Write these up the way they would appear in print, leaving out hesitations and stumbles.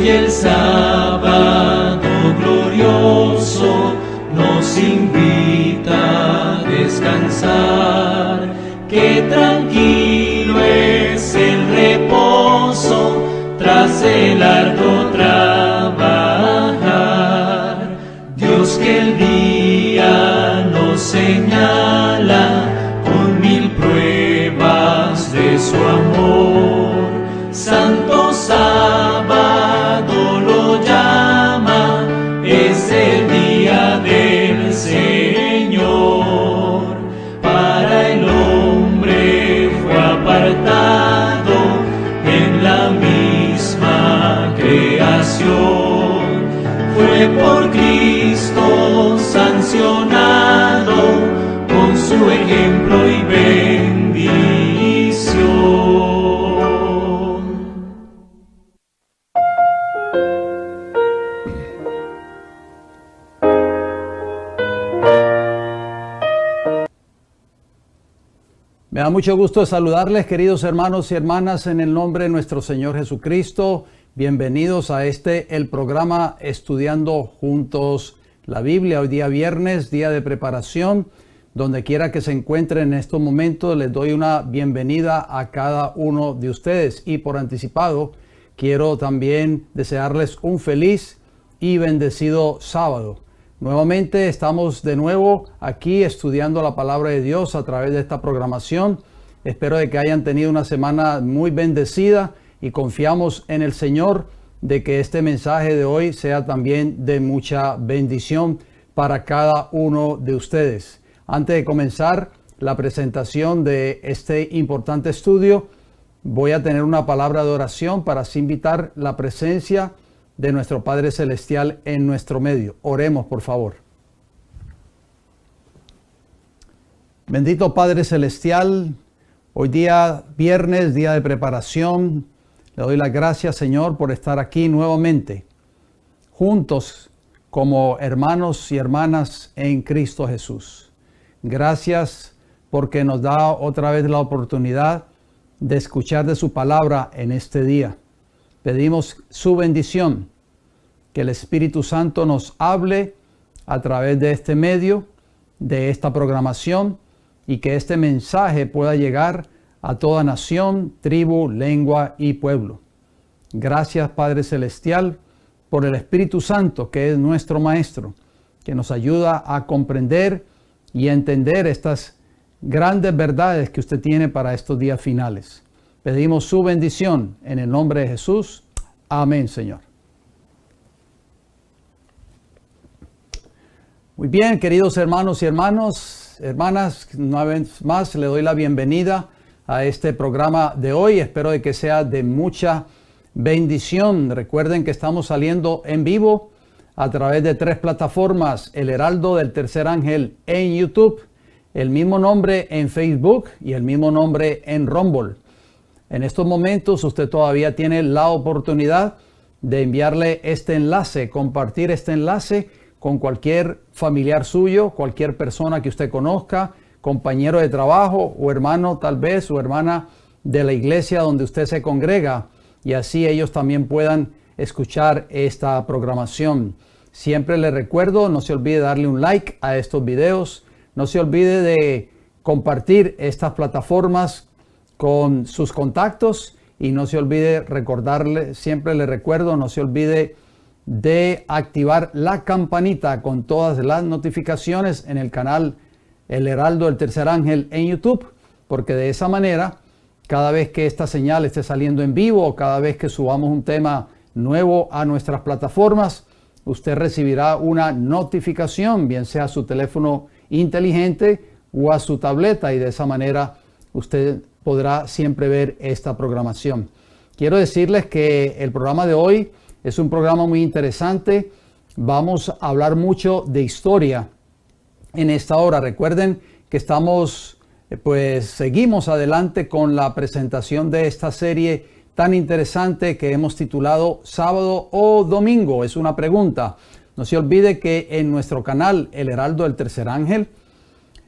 Hoy el sábado glorioso nos invita a descansar, que tranquilo es el reposo tras el arduo trabajar. Dios que el día nos señala con 1000 pruebas de su amor, santo sábado lo llama, es el día del Señor. Para el hombre fue apartado en la misma creación, fue por Cristo sancionado con su ejemplo y bendición. Me da mucho gusto saludarles, queridos hermanos y hermanas, en el nombre de nuestro Señor Jesucristo. Bienvenidos a el programa Estudiando Juntos la Biblia. Hoy día viernes, día de preparación. Donde quiera que se encuentren en estos momentos, les doy una bienvenida a cada uno de ustedes. Y por anticipado, quiero también desearles un feliz y bendecido sábado. Nuevamente estamos de nuevo aquí estudiando la palabra de Dios a través de esta programación. Espero de que hayan tenido una semana muy bendecida y confiamos en el Señor de que este mensaje de hoy sea también de mucha bendición para cada uno de ustedes. Antes de comenzar la presentación de este importante estudio, voy a tener una palabra de oración para así invitar la presencia de nuestro Padre Celestial en nuestro medio. Oremos, por favor. Bendito Padre Celestial, hoy día viernes, día de preparación, le doy las gracias, Señor, por estar aquí nuevamente, juntos como hermanos y hermanas en Cristo Jesús. Gracias porque nos da otra vez la oportunidad de escuchar de su palabra en este día. Pedimos su bendición, que el Espíritu Santo nos hable a través de este medio, de esta programación, y que este mensaje pueda llegar a toda nación, tribu, lengua y pueblo. Gracias, Padre Celestial, por el Espíritu Santo, que es nuestro Maestro, que nos ayuda a comprender y a entender estas grandes verdades que usted tiene para estos días finales. Pedimos su bendición en el nombre de Jesús. Amén, Señor. Muy bien, queridos hermanos y hermanas, una vez más le doy la bienvenida a este programa de hoy. Espero de que sea de mucha bendición. Recuerden que estamos saliendo en vivo a través de 3 plataformas: El Heraldo del Tercer Ángel en YouTube, el mismo nombre en Facebook y el mismo nombre en Rumble. En estos momentos usted todavía tiene la oportunidad de enviarle este enlace, compartir este enlace con cualquier familiar suyo, cualquier persona que usted conozca, compañero de trabajo o hermano tal vez, o hermana de la iglesia donde usted se congrega, y así ellos también puedan escuchar esta programación. Siempre le recuerdo, no se olvide darle un like a estos videos, no se olvide de compartir estas plataformas con sus contactos, y no se olvide recordarle, siempre le recuerdo, no se olvide de activar la campanita con todas las notificaciones en el canal El Heraldo del Tercer Ángel en YouTube, porque de esa manera, cada vez que esta señal esté saliendo en vivo o cada vez que subamos un tema nuevo a nuestras plataformas, usted recibirá una notificación, bien sea a su teléfono inteligente o a su tableta, y de esa manera usted podrá siempre ver esta programación. Quiero decirles que el programa de hoy es un programa muy interesante. Vamos a hablar mucho de historia en esta hora. Recuerden que seguimos adelante con la presentación de esta serie tan interesante que hemos titulado Sábado o Domingo. Es una pregunta. No se olvide que en nuestro canal El Heraldo del Tercer Ángel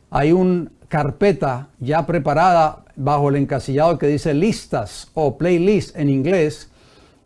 hay una carpeta ya preparada bajo el encasillado que dice listas o playlist en inglés,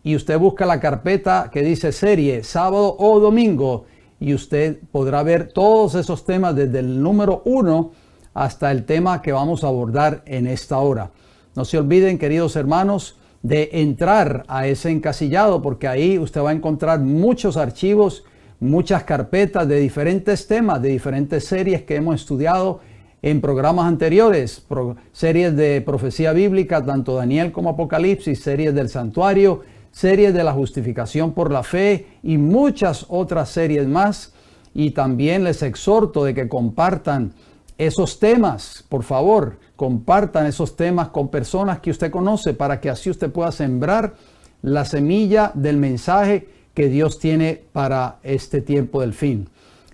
y usted busca la carpeta que dice serie, sábado o domingo, y usted podrá ver todos esos temas desde el número 1 hasta el tema que vamos a abordar en esta hora. No se olviden, queridos hermanos, de entrar a ese encasillado, porque ahí usted va a encontrar muchos archivos, muchas carpetas de diferentes temas, de diferentes series que hemos estudiado en programas anteriores, series de profecía bíblica, tanto Daniel como Apocalipsis, series del santuario, series de la justificación por la fe y muchas otras series más. Y también les exhorto de que compartan esos temas, por favor, compartan esos temas con personas que usted conoce para que así usted pueda sembrar la semilla del mensaje que Dios tiene para este tiempo del fin.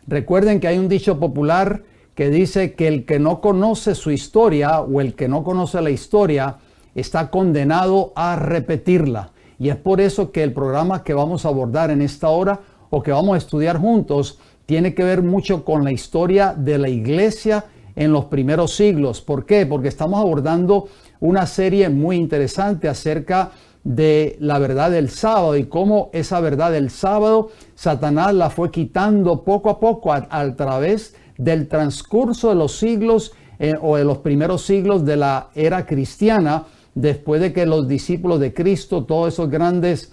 Recuerden que hay un dicho popular que dice que el que no conoce su historia o el que no conoce la historia está condenado a repetirla. Y es por eso que el programa que vamos a abordar en esta hora o que vamos a estudiar juntos tiene que ver mucho con la historia de la iglesia en los primeros siglos. ¿Por qué? Porque estamos abordando una serie muy interesante acerca de la verdad del sábado y cómo esa verdad del sábado Satanás la fue quitando poco a poco a través del transcurso de los siglos o de los primeros siglos de la era cristiana, después de que los discípulos de Cristo, todos esos grandes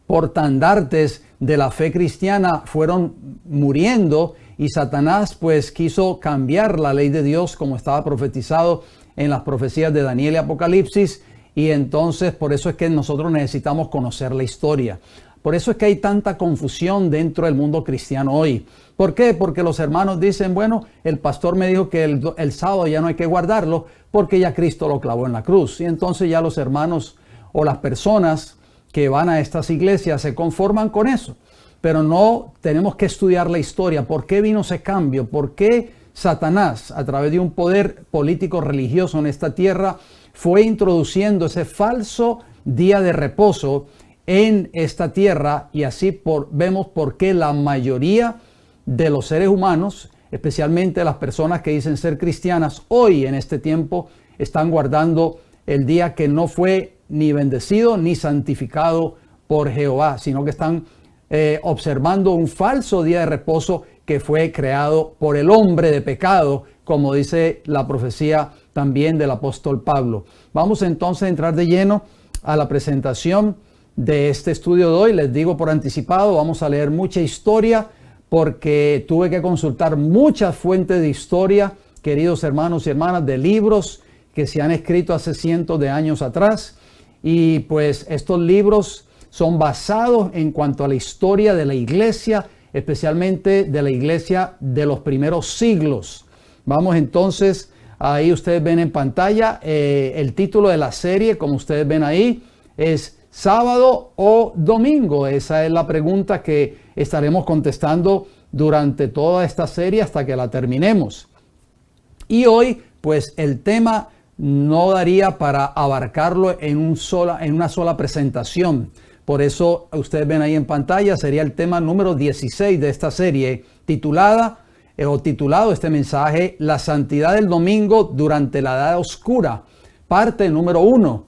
portandartes de la fe cristiana fueron muriendo, y Satanás pues quiso cambiar la ley de Dios como estaba profetizado en las profecías de Daniel y Apocalipsis, y entonces por eso es que nosotros necesitamos conocer la historia. Por eso es que hay tanta confusión dentro del mundo cristiano hoy. ¿Por qué? Porque los hermanos dicen, bueno, el pastor me dijo que el sábado ya no hay que guardarlo porque ya Cristo lo clavó en la cruz. Y entonces ya los hermanos o las personas que van a estas iglesias se conforman con eso. Pero no, tenemos que estudiar la historia. ¿Por qué vino ese cambio? ¿Por qué Satanás, a través de un poder político religioso en esta tierra, fue introduciendo ese falso día de reposo en esta tierra? Y así vemos por qué la mayoría de los seres humanos, especialmente las personas que dicen ser cristianas, hoy en este tiempo están guardando el día que no fue ni bendecido ni santificado por Jehová, sino que están observando un falso día de reposo que fue creado por el hombre de pecado, como dice la profecía también del apóstol Pablo. Vamos entonces a entrar de lleno a la presentación de este estudio de hoy. Les digo por anticipado, vamos a leer mucha historia porque tuve que consultar muchas fuentes de historia, queridos hermanos y hermanas, de libros que se han escrito hace cientos de años atrás. Y pues estos libros son basados en cuanto a la historia de la iglesia, especialmente de la iglesia de los primeros siglos. Vamos entonces, ahí ustedes ven en pantalla el título de la serie, como ustedes ven ahí, es sábado o domingo. Esa es la pregunta que estaremos contestando durante toda esta serie hasta que la terminemos. Y hoy, pues el tema no daría para abarcarlo en una sola presentación. Por eso ustedes ven ahí en pantalla, sería el tema número 16 de esta serie, titulado este mensaje, La santidad del domingo durante la edad oscura, parte número 1.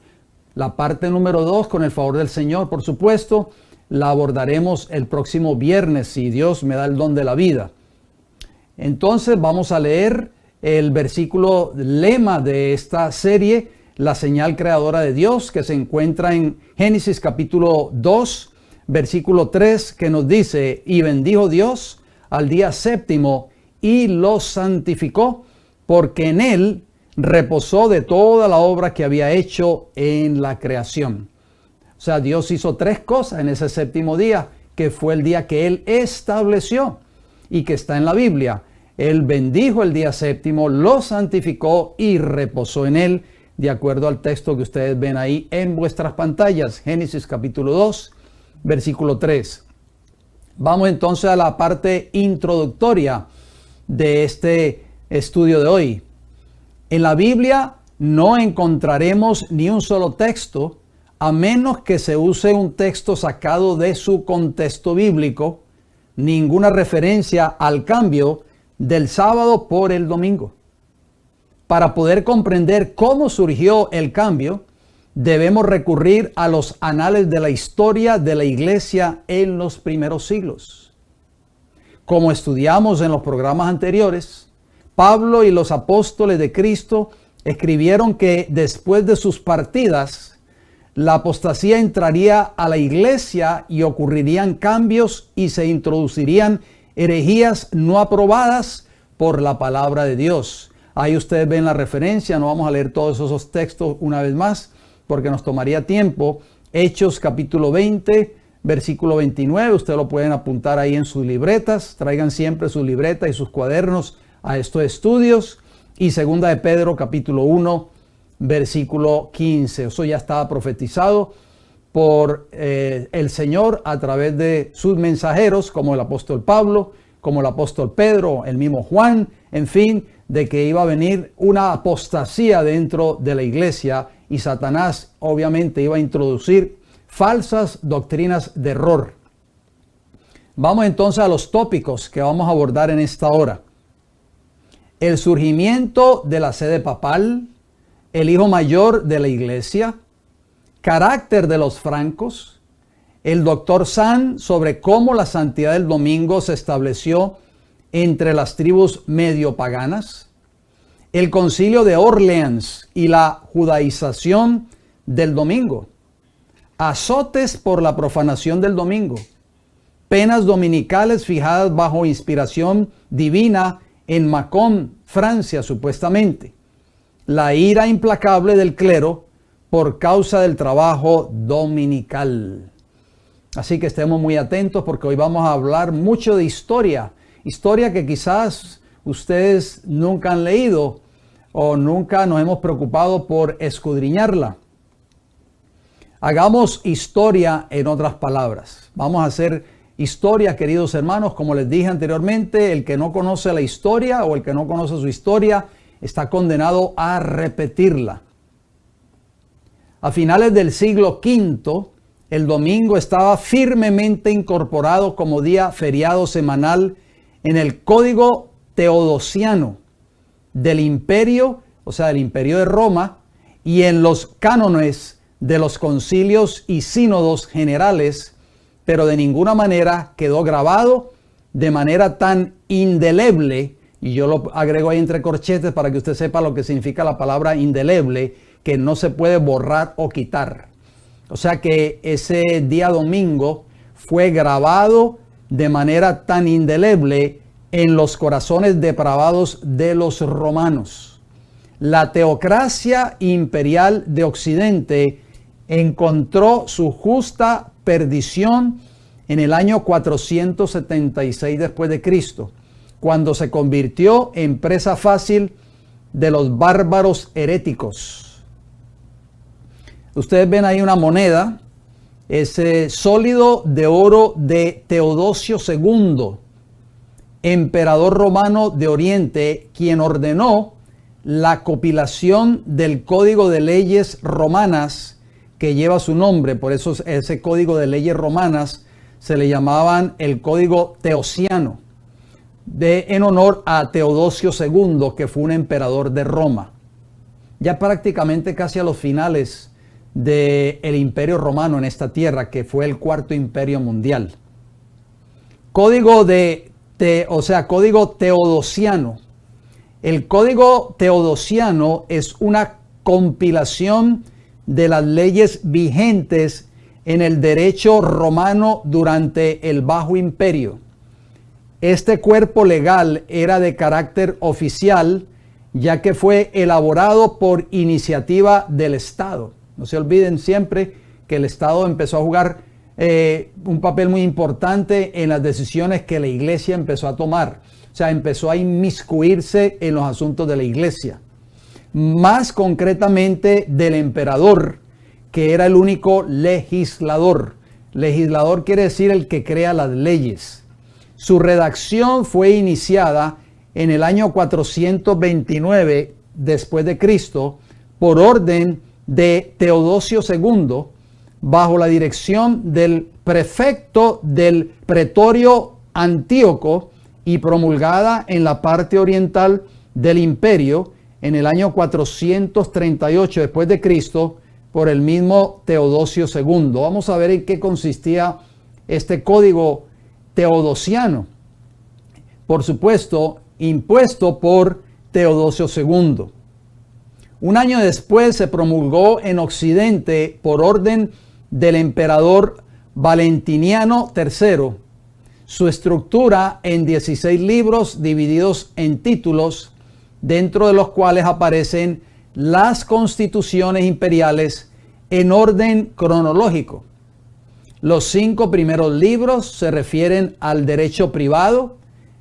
La parte número 2, con el favor del Señor, por supuesto, la abordaremos el próximo viernes, si Dios me da el don de la vida. Entonces vamos a leer el versículo lema de esta serie, la señal creadora de Dios, que se encuentra en Génesis capítulo 2, versículo 3, que nos dice, y bendijo Dios al día séptimo y lo santificó, porque en él reposó de toda la obra que había hecho en la creación. O sea, Dios hizo 3 cosas en ese séptimo día, que fue el día que él estableció y que está en la Biblia. Él bendijo el día séptimo, lo santificó y reposó en él, de acuerdo al texto que ustedes ven ahí en vuestras pantallas, Génesis capítulo 2, versículo 3. Vamos entonces a la parte introductoria de este estudio de hoy. En la Biblia no encontraremos ni un solo texto, a menos que se use un texto sacado de su contexto bíblico, ninguna referencia al cambio del sábado por el domingo. Para poder comprender cómo surgió el cambio, debemos recurrir a los anales de la historia de la iglesia en los primeros siglos. Como estudiamos en los programas anteriores, Pablo y los apóstoles de Cristo escribieron que después de sus partidas, la apostasía entraría a la iglesia y ocurrirían cambios y se introducirían herejías no aprobadas por la palabra de Dios. Ahí ustedes ven la referencia, no vamos a leer todos esos textos una vez más porque nos tomaría tiempo. Hechos capítulo 20, versículo 29, ustedes lo pueden apuntar ahí en sus libretas, traigan siempre sus libretas y sus cuadernos a estos estudios. Y segunda de Pedro capítulo 1, versículo 15, eso ya estaba profetizado por el Señor a través de sus mensajeros como el apóstol Pablo, como el apóstol Pedro, el mismo Juan, en fin, de que iba a venir una apostasía dentro de la iglesia y Satanás obviamente iba a introducir falsas doctrinas de error. Vamos entonces a los tópicos que vamos a abordar en esta hora. El surgimiento de la sede papal, el hijo mayor de la iglesia, carácter de los francos, el doctor San sobre cómo la santidad del domingo se estableció entre las tribus medio paganas, el concilio de Orleans y la judaización del domingo, azotes por la profanación del domingo, penas dominicales fijadas bajo inspiración divina en Mâcon, Francia, supuestamente, la ira implacable del clero por causa del trabajo dominical. Así que estemos muy atentos porque hoy vamos a hablar mucho de historia que quizás ustedes nunca han leído o nunca nos hemos preocupado por escudriñarla. Hagamos historia en otras palabras. Vamos a hacer historia, queridos hermanos. Como les dije anteriormente, el que no conoce la historia o el que no conoce su historia está condenado a repetirla. A finales del siglo V, el domingo estaba firmemente incorporado como día feriado semanal en el Código Teodosiano del Imperio, o sea, del Imperio de Roma, y en los cánones de los concilios y sínodos generales, pero de ninguna manera quedó grabado de manera tan indeleble, y yo lo agrego ahí entre corchetes para que usted sepa lo que significa la palabra indeleble, que no se puede borrar o quitar. O sea que ese día domingo fue grabado de manera tan indeleble en los corazones depravados de los romanos. La teocracia imperial de Occidente encontró su justa perdición en el año 476 después de Cristo, cuando se convirtió en presa fácil de los bárbaros heréticos. Ustedes ven ahí una moneda, ese sólido de oro de Teodosio II, emperador romano de Oriente, quien ordenó la compilación del Código de Leyes Romanas que lleva su nombre. Por eso ese Código de Leyes Romanas se le llamaban el Código Teociano, en honor a Teodosio II, que fue un emperador de Roma. Ya prácticamente casi a los finales del Imperio Romano en esta tierra, que fue el cuarto imperio mundial. Código Teodosiano. El Código Teodosiano es una compilación de las leyes vigentes en el derecho romano durante el Bajo Imperio. Este cuerpo legal era de carácter oficial, ya que fue elaborado por iniciativa del Estado. No se olviden siempre que el Estado empezó a jugar un papel muy importante en las decisiones que la iglesia empezó a tomar. O sea, empezó a inmiscuirse en los asuntos de la iglesia. Más concretamente del emperador, que era el único legislador. Legislador quiere decir el que crea las leyes. Su redacción fue iniciada en el año 429 después de Cristo por orden de Teodosio II, bajo la dirección del prefecto del pretorio Antíoco y promulgada en la parte oriental del imperio en el año 438 después de Cristo por el mismo Teodosio II. Vamos a ver en qué consistía este código teodosiano. Por supuesto, impuesto por Teodosio II. Un año después se promulgó en Occidente por orden del emperador Valentiniano III. Su estructura en 16 libros divididos en títulos, dentro de los cuales aparecen las constituciones imperiales en orden cronológico. Los 5 primeros libros se refieren al derecho privado,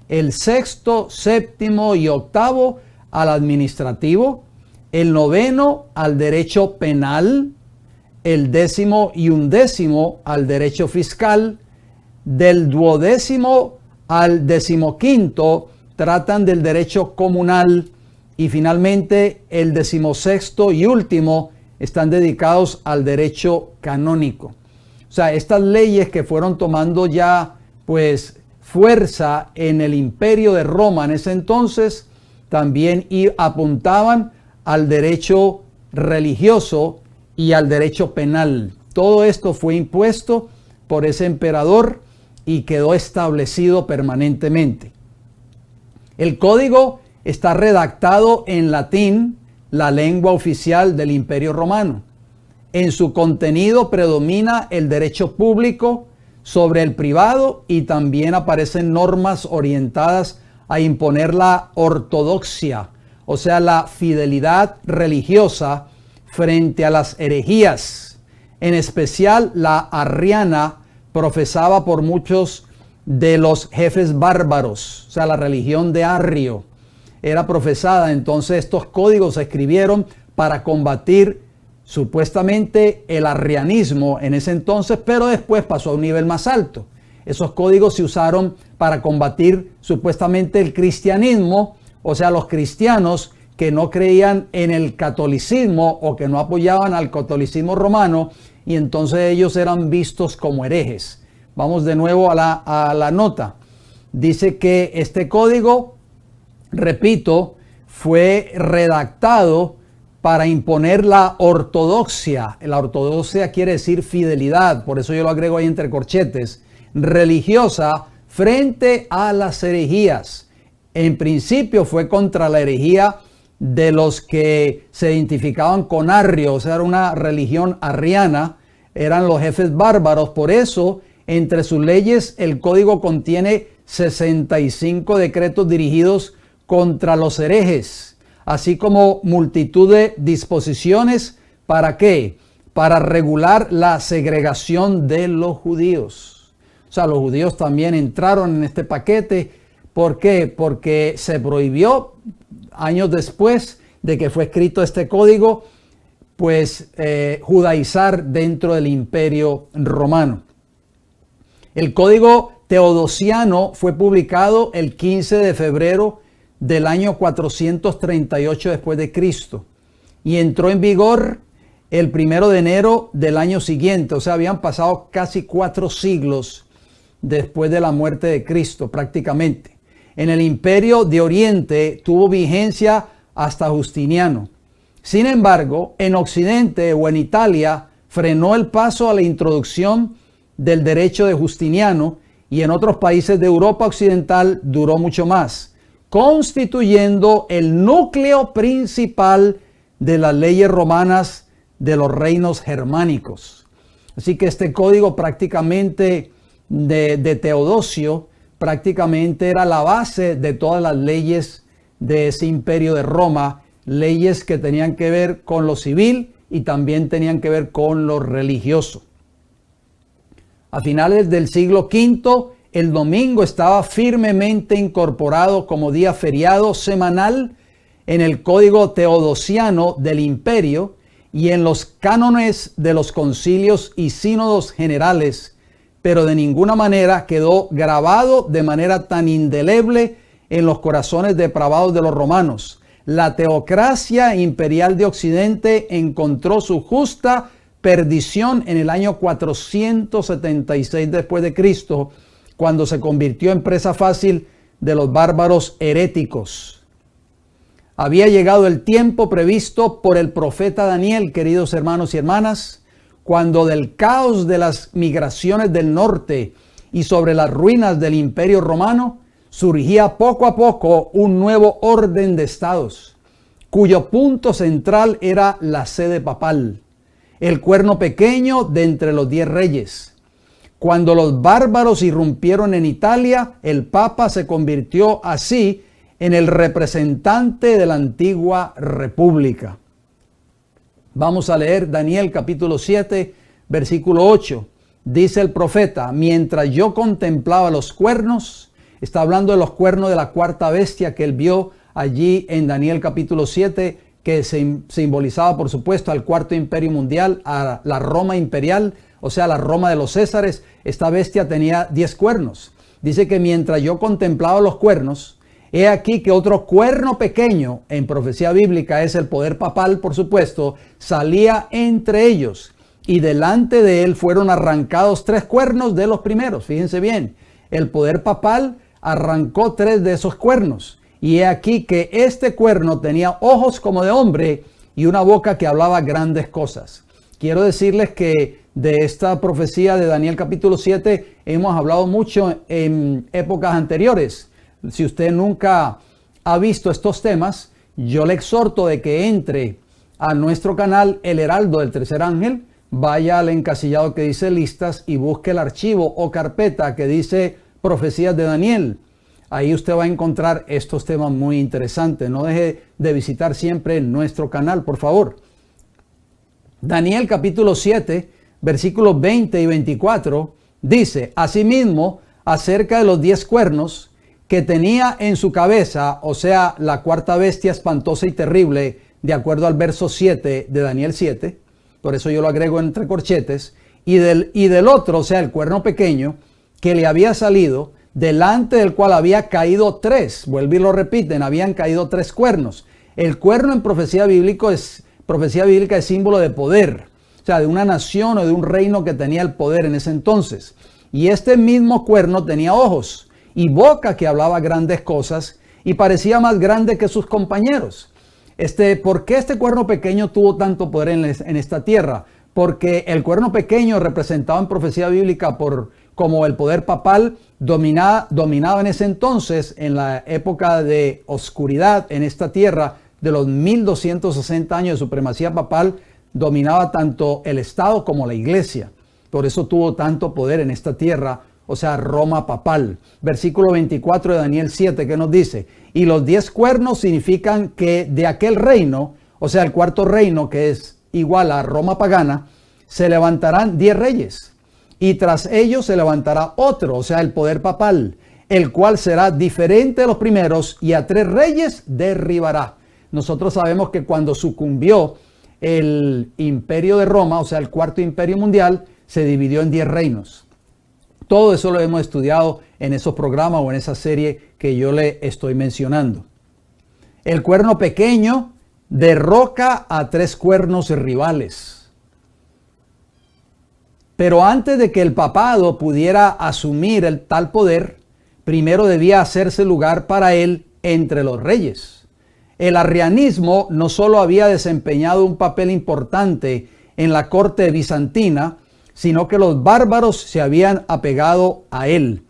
el 6º, 7º y 8º al administrativo, el 9º al derecho penal, el 10º y 11º al derecho fiscal, del 12º al 15º tratan del derecho comunal y finalmente el 16º y último están dedicados al derecho canónico. O sea, estas leyes que fueron tomando ya pues fuerza en el Imperio de Roma en ese entonces también apuntaban al derecho religioso y al derecho penal. Todo esto fue impuesto por ese emperador y quedó establecido permanentemente. El código está redactado en latín, la lengua oficial del Imperio Romano. En su contenido predomina el derecho público sobre el privado y también aparecen normas orientadas a imponer la ortodoxia, o sea, la fidelidad religiosa frente a las herejías, en especial la arriana profesada por muchos de los jefes bárbaros, o sea, la religión de Arrio era profesada. Entonces estos códigos se escribieron para combatir supuestamente el arrianismo en ese entonces, pero después pasó a un nivel más alto. Esos códigos se usaron para combatir supuestamente el cristianismo, o sea, los cristianos que no creían en el catolicismo o que no apoyaban al catolicismo romano, y entonces ellos eran vistos como herejes. Vamos de nuevo a la nota. Dice que este código, repito, fue redactado para imponer la ortodoxia. La ortodoxia quiere decir fidelidad, por eso yo lo agrego ahí entre corchetes, religiosa frente a las herejías. En principio fue contra la herejía de los que se identificaban con Arrio, o sea, era una religión arriana, eran los jefes bárbaros. Por eso, entre sus leyes, el código contiene 65 decretos dirigidos contra los herejes, así como multitud de disposiciones. ¿Para qué? Para regular la segregación de los judíos. O sea, los judíos también entraron en este paquete. ¿Por qué? Porque se prohibió, años después de que fue escrito este código, pues judaizar dentro del Imperio Romano. El código teodosiano fue publicado el 15 de febrero del año 438 después de Cristo y entró en vigor el 1 de enero del año siguiente. O sea, habían pasado casi 4 siglos después de la muerte de Cristo prácticamente. En el Imperio de Oriente tuvo vigencia hasta Justiniano. Sin embargo, en Occidente o en Italia frenó el paso a la introducción del derecho de Justiniano, y en otros países de Europa Occidental duró mucho más, constituyendo el núcleo principal de las leyes romanas de los reinos germánicos. Así que este código prácticamente de Teodosio prácticamente era la base de todas las leyes de ese imperio de Roma, leyes que tenían que ver con lo civil y también tenían que ver con lo religioso. A finales del siglo V, el domingo estaba firmemente incorporado como día feriado semanal en el código teodosiano del imperio y en los cánones de los concilios y sínodos generales, pero de ninguna manera quedó grabado de manera tan indeleble en los corazones depravados de los romanos. La teocracia imperial de Occidente encontró su justa perdición en el año 476 después de Cristo, cuando se convirtió en presa fácil de los bárbaros heréticos. Había llegado el tiempo previsto por el profeta Daniel, queridos hermanos y hermanas, cuando del caos de las migraciones del norte y sobre las ruinas del Imperio Romano, surgía poco a poco un nuevo orden de estados, cuyo punto central era la sede papal, el cuerno pequeño de entre los 10 reyes. Cuando los bárbaros irrumpieron en Italia, el Papa se convirtió así en el representante de la antigua república. Vamos a leer Daniel capítulo 7, versículo 8. Dice el profeta: mientras yo contemplaba los cuernos, está hablando de los cuernos de la cuarta bestia que él vio allí en Daniel capítulo 7, que simbolizaba por supuesto al cuarto imperio mundial, a la Roma imperial, o sea, la Roma de los Césares. Esta bestia tenía 10 cuernos. Dice que mientras yo contemplaba los cuernos, he aquí que otro cuerno pequeño, en profecía bíblica es el poder papal, por supuesto, salía entre ellos, y delante de él fueron arrancados 3 cuernos de los primeros. Fíjense bien, el poder papal arrancó 3 de esos cuernos, y he aquí que este cuerno tenía ojos como de hombre y una boca que hablaba grandes cosas. Quiero decirles que de esta profecía de Daniel capítulo 7 hemos hablado mucho en épocas anteriores. Si usted nunca ha visto estos temas, yo le exhorto de que entre a nuestro canal El Heraldo del Tercer Ángel, vaya al encasillado que dice listas y busque el archivo o carpeta que dice profecías de Daniel. Ahí usted va a encontrar estos temas muy interesantes. No deje de visitar siempre nuestro canal, por favor. Daniel capítulo 7, versículos 20 y 24, dice: asimismo, acerca de los 10 cuernos que tenía en su cabeza, o sea, la cuarta bestia espantosa y terrible, de acuerdo al verso 7 de Daniel 7, por eso yo lo agrego entre corchetes, y del otro, o sea, el cuerno pequeño, que le había salido, delante del cual había caído 3, vuelve y lo repiten, habían caído 3 cuernos. El cuerno en profecía bíblica es símbolo de poder, o sea, de una nación o de un reino que tenía el poder en ese entonces. Y este mismo cuerno tenía ojos y boca que hablaba grandes cosas y parecía más grande que sus compañeros. ¿Por qué este cuerno pequeño tuvo tanto poder en esta tierra? Porque el cuerno pequeño representado en profecía bíblica como el poder papal dominaba en ese entonces, en la época de oscuridad en esta tierra, de los 1260 años de supremacía papal, dominaba tanto el Estado como la iglesia. Por eso tuvo tanto poder en esta tierra, o sea, Roma papal. Versículo 24 de Daniel 7, que nos dice: y los 10 cuernos significan que de aquel reino, o sea, el cuarto reino, que es igual a Roma pagana, se levantarán 10 reyes, y tras ellos se levantará otro, o sea, el poder papal, el cual será diferente de los primeros, y a 3 reyes derribará. Nosotros sabemos que cuando sucumbió el imperio de Roma, o sea, el cuarto imperio mundial, se dividió en 10 reinos. Todo eso lo hemos estudiado en esos programas o en esa serie que yo le estoy mencionando. El cuerno pequeño derroca a 3 cuernos rivales. Pero antes de que el papado pudiera asumir el tal poder, primero debía hacerse lugar para él entre los reyes. El arrianismo no solo había desempeñado un papel importante en la corte bizantina, sino que los bárbaros se habían apegado a él.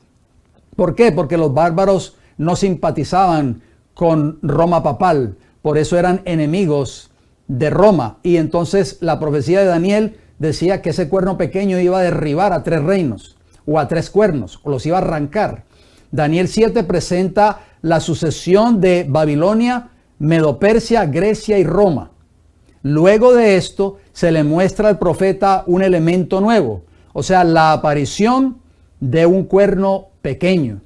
¿Por qué? Porque los bárbaros no simpatizaban con Roma papal, por eso eran enemigos de Roma. Y entonces la profecía de Daniel decía que ese cuerno pequeño iba a derribar a 3 reinos, o a 3 cuernos, o los iba a arrancar. Daniel 7 presenta la sucesión de Babilonia, Medo-Persia, Grecia y Roma. Luego de esto se le muestra al profeta un elemento nuevo, o sea, la aparición de un cuerno pequeño.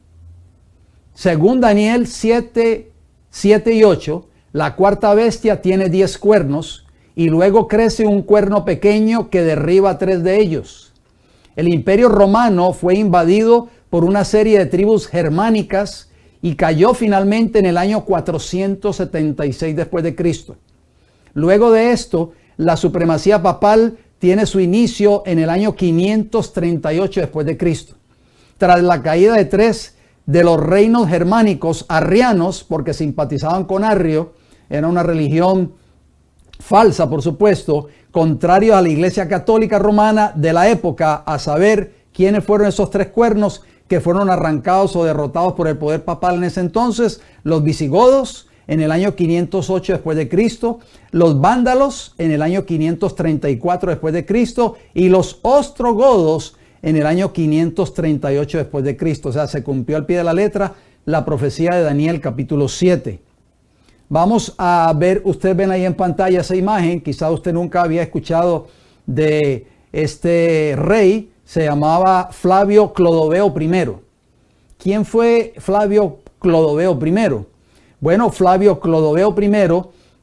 Según Daniel 7 y 8, la cuarta bestia tiene 10 cuernos y luego crece un cuerno pequeño que derriba 3 de ellos. El imperio romano fue invadido por una serie de tribus germánicas y cayó finalmente en el año 476 después de Cristo. Luego de esto, la supremacía papal tiene su inicio en el año 538 después de Cristo. Tras la caída de 3 de los reinos germánicos arrianos, porque simpatizaban con Arrio, Era una religión falsa, por supuesto, contrario a la Iglesia Católica Romana de la época, a saber quiénes fueron esos 3 cuernos que fueron arrancados o derrotados por el poder papal en ese entonces: los visigodos en el año 508 después de Cristo, los vándalos en el año 534 después de Cristo y los ostrogodos en el año 538 después de Cristo. O sea, se cumplió al pie de la letra la profecía de Daniel capítulo 7. Vamos a ver, ustedes ven ahí en pantalla esa imagen. Quizá usted nunca había escuchado de este rey. Se llamaba Flavio Clodoveo I. ¿Quién fue Flavio Clodoveo I? Bueno, Flavio Clodoveo I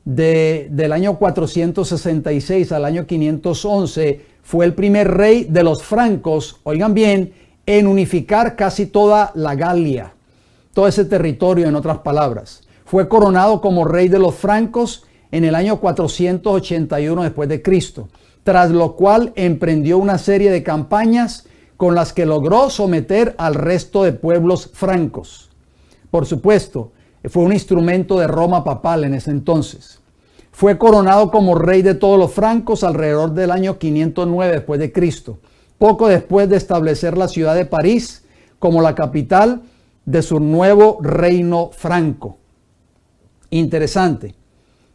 del año 466 al año 511 fue el primer rey de los francos, oigan bien, en unificar casi toda la Galia, todo ese territorio, en otras palabras. Fue coronado como rey de los francos en el año 481 después de Cristo, tras lo cual emprendió una serie de campañas con las que logró someter al resto de pueblos francos. Por supuesto, fue un instrumento de Roma papal en ese entonces. Fue coronado como rey de todos los francos alrededor del año 509 después de Cristo, poco después de establecer la ciudad de París como la capital de su nuevo reino franco. Interesante.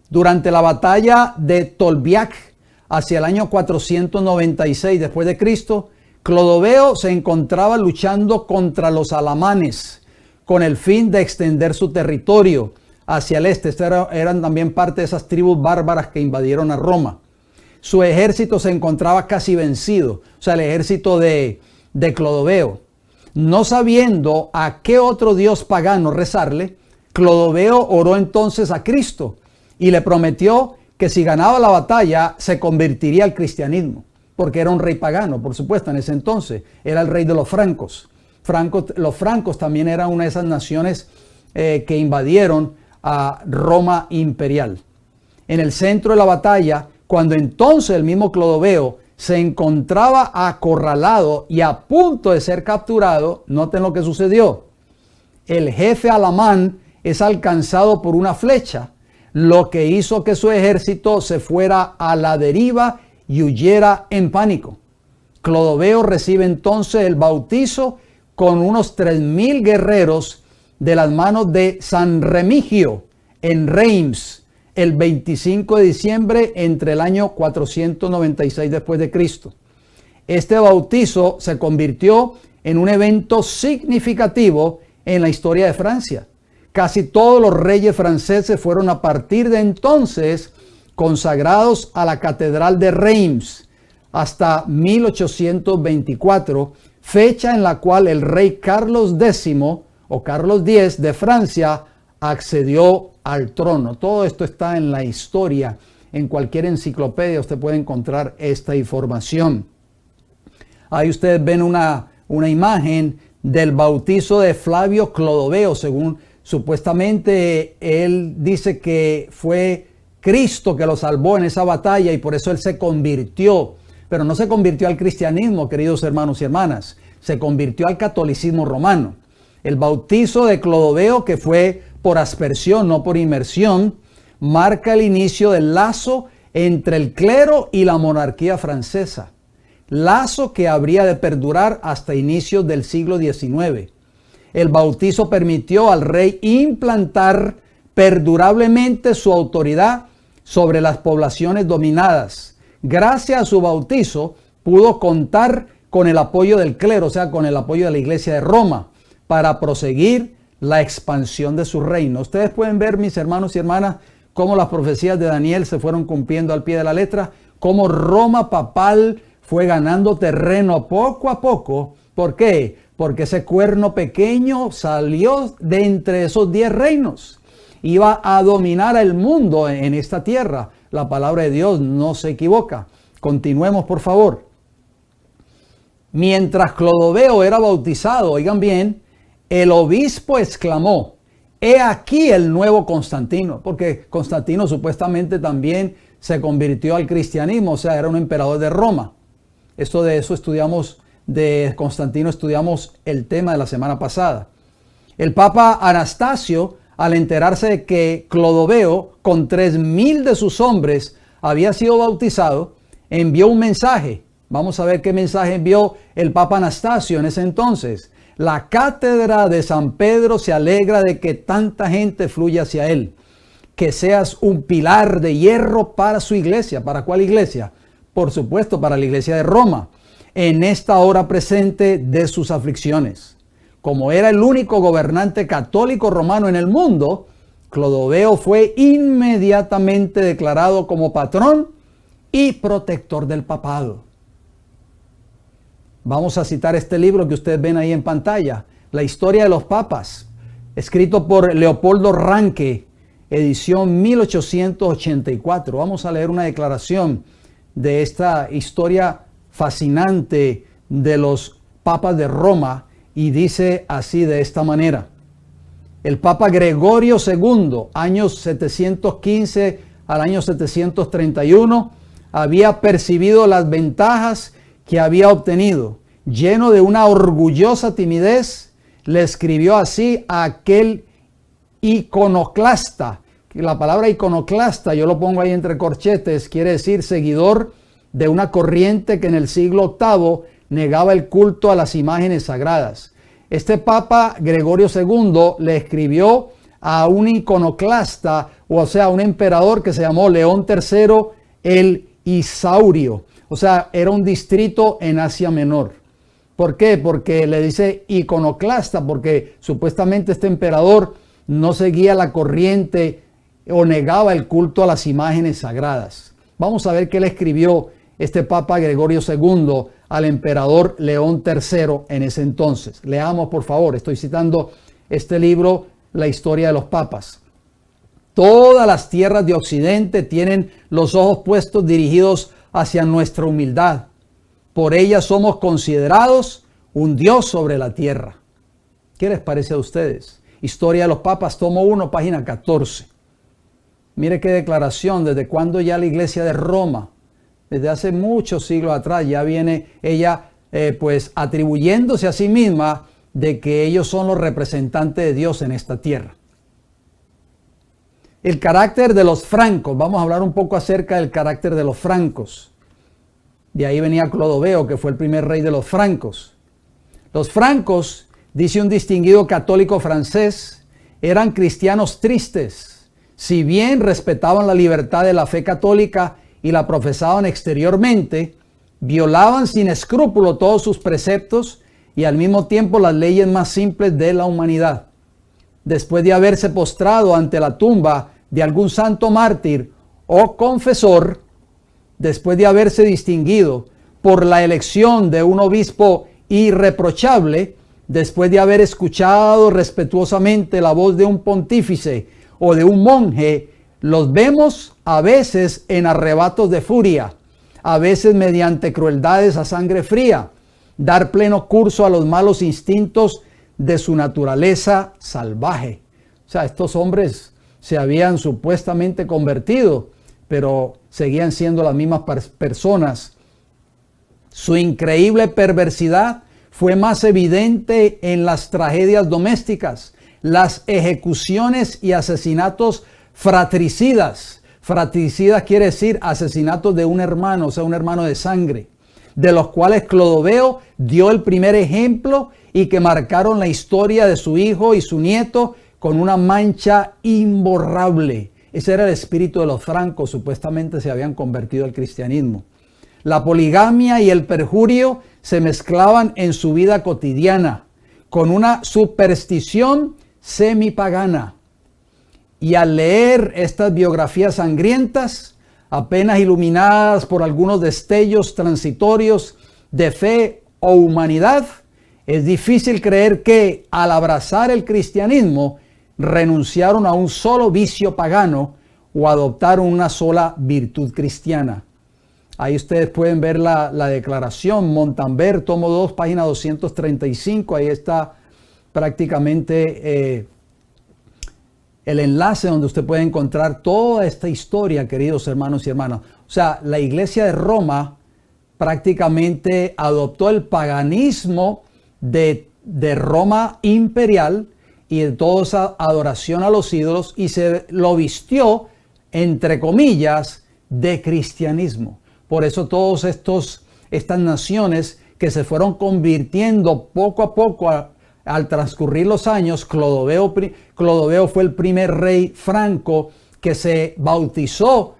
Durante la batalla de Tolbiac, hacia el año 496 después de Cristo, Clodoveo se encontraba luchando contra los alamanes con el fin de extender su territorio hacia el este. Eran también parte de esas tribus bárbaras que invadieron a Roma. Su ejército se encontraba casi vencido, o sea, el ejército de Clodoveo. No sabiendo a qué otro dios pagano rezarle, Clodoveo oró entonces a Cristo y le prometió que si ganaba la batalla se convertiría al cristianismo, porque era un rey pagano, por supuesto, en ese entonces. Era el rey de los francos. Los francos también eran una de esas naciones que invadieron a Roma imperial. En el centro de la batalla, cuando entonces el mismo Clodoveo se encontraba acorralado y a punto de ser capturado, noten lo que sucedió. El jefe alamán es alcanzado por una flecha, lo que hizo que su ejército se fuera a la deriva y huyera en pánico. Clodoveo recibe entonces el bautizo con unos 3,000 guerreros de las manos de San Remigio en Reims, el 25 de diciembre entre el año 496 después de Cristo. Este bautizo se convirtió en un evento significativo en la historia de Francia. Casi todos los reyes franceses fueron a partir de entonces consagrados a la Catedral de Reims hasta 1824, fecha en la cual el rey Carlos X o Carlos X de Francia accedió al trono. Todo esto está en la historia. En cualquier enciclopedia usted puede encontrar esta información. Ahí ustedes ven una imagen del bautizo de Flavio Clodoveo. Según supuestamente él dice que fue Cristo que lo salvó en esa batalla y por eso él se convirtió. Pero no se convirtió al cristianismo, queridos hermanos y hermanas. Se convirtió al catolicismo romano. El bautizo de Clodoveo, que fue por aspersión, no por inmersión, marca el inicio del lazo entre el clero y la monarquía francesa. Lazo que habría de perdurar hasta inicios del siglo XIX. El bautizo permitió al rey implantar perdurablemente su autoridad sobre las poblaciones dominadas. Gracias a su bautizo pudo contar con el apoyo del clero, o sea, con el apoyo de la Iglesia de Roma, para proseguir la expansión de su reino. Ustedes pueden ver, mis hermanos y hermanas, cómo las profecías de Daniel se fueron cumpliendo al pie de la letra, cómo Roma papal fue ganando terreno poco a poco. ¿Por qué? Porque ese cuerno pequeño salió de entre esos 10 reinos. Iba a dominar el mundo en esta tierra. La palabra de Dios no se equivoca. Continuemos, por favor. Mientras Clodoveo era bautizado, oigan bien, el obispo exclamó: «He aquí el nuevo Constantino», porque Constantino supuestamente también se convirtió al cristianismo, o sea, era un emperador de Roma. De eso estudiamos, de Constantino estudiamos el tema de la semana pasada. El Papa Anastasio al enterarse de que Clodoveo, con 3,000 de sus hombres, había sido bautizado, envió un mensaje. Vamos a ver qué mensaje envió el Papa Anastasio en ese entonces. La cátedra de San Pedro se alegra de que tanta gente fluya hacia él. Que seas un pilar de hierro para su iglesia. ¿Para cuál iglesia? Por supuesto, para la iglesia de Roma. En esta hora presente de sus aflicciones. Como era el único gobernante católico romano en el mundo, Clodoveo fue inmediatamente declarado como patrón y protector del papado. Vamos a citar este libro que ustedes ven ahí en pantalla, La historia de los papas, escrito por Leopoldo Ranke, edición 1884. Vamos a leer una declaración de esta historia fascinante de los papas de Roma y dice así de esta manera. El Papa Gregorio II, años 715 al año 731, había percibido las ventajas que había obtenido. Lleno de una orgullosa timidez, le escribió así a aquel iconoclasta. La palabra iconoclasta, yo lo pongo ahí entre corchetes, quiere decir seguidor de una corriente que en el siglo VIII negaba el culto a las imágenes sagradas. Este Papa Gregorio II le escribió a un iconoclasta, o sea, a un emperador que se llamó León III el Isaurio. O sea, era un distrito en Asia Menor. ¿Por qué? Porque le dice iconoclasta, porque supuestamente este emperador no seguía la corriente o negaba el culto a las imágenes sagradas. Vamos a ver qué le escribió este Papa Gregorio II al emperador León III en ese entonces. Leamos, por favor. Estoy citando este libro, La historia de los papas. Todas las tierras de Occidente tienen los ojos puestos dirigidos hacia nuestra humildad. Por ella somos considerados un Dios sobre la tierra. ¿Qué les parece a ustedes? Historia de los papas, tomo 1, página 14. Mire qué declaración, desde cuando ya la iglesia de Roma, desde hace muchos siglos atrás, ya viene ella pues atribuyéndose a sí misma de que ellos son los representantes de Dios en esta tierra. El carácter de los francos, vamos a hablar un poco acerca del carácter de los francos. De ahí venía Clodoveo, que fue el primer rey de los francos. Los francos, dice un distinguido católico francés, eran cristianos tristes. Si bien respetaban la libertad de la fe católica y la profesaban exteriormente, violaban sin escrúpulo todos sus preceptos y al mismo tiempo las leyes más simples de la humanidad. Después de haberse postrado ante la tumba de algún santo mártir o confesor, después de haberse distinguido por la elección de un obispo irreprochable, después de haber escuchado respetuosamente la voz de un pontífice o de un monje, los vemos a veces en arrebatos de furia, a veces mediante crueldades a sangre fría, dar pleno curso a los malos instintos de su naturaleza salvaje. O sea, estos hombres se habían supuestamente convertido, pero seguían siendo las mismas personas. Su increíble perversidad fue más evidente en las tragedias domésticas, las ejecuciones y asesinatos fratricidas. Fratricidas quiere decir asesinatos de un hermano, o sea, un hermano de sangre, de los cuales Clodoveo dio el primer ejemplo y que marcaron la historia de su hijo y su nieto con una mancha imborrable. Ese era el espíritu de los francos, supuestamente se habían convertido al cristianismo. La poligamia y el perjurio se mezclaban en su vida cotidiana con una superstición semipagana. Y al leer estas biografías sangrientas, apenas iluminadas por algunos destellos transitorios de fe o humanidad, es difícil creer que al abrazar el cristianismo renunciaron a un solo vicio pagano o adoptaron una sola virtud cristiana. Ahí ustedes pueden ver la declaración, Montalbert, tomo 2, página 235, ahí está prácticamente el enlace donde usted puede encontrar toda esta historia, queridos hermanos y hermanas. O sea, la iglesia de Roma prácticamente adoptó el paganismo de Roma imperial y de toda esa adoración a los ídolos, y se lo vistió, entre comillas, de cristianismo. Por eso estas naciones que se fueron convirtiendo poco a poco al transcurrir los años. Clodoveo fue el primer rey franco que se bautizó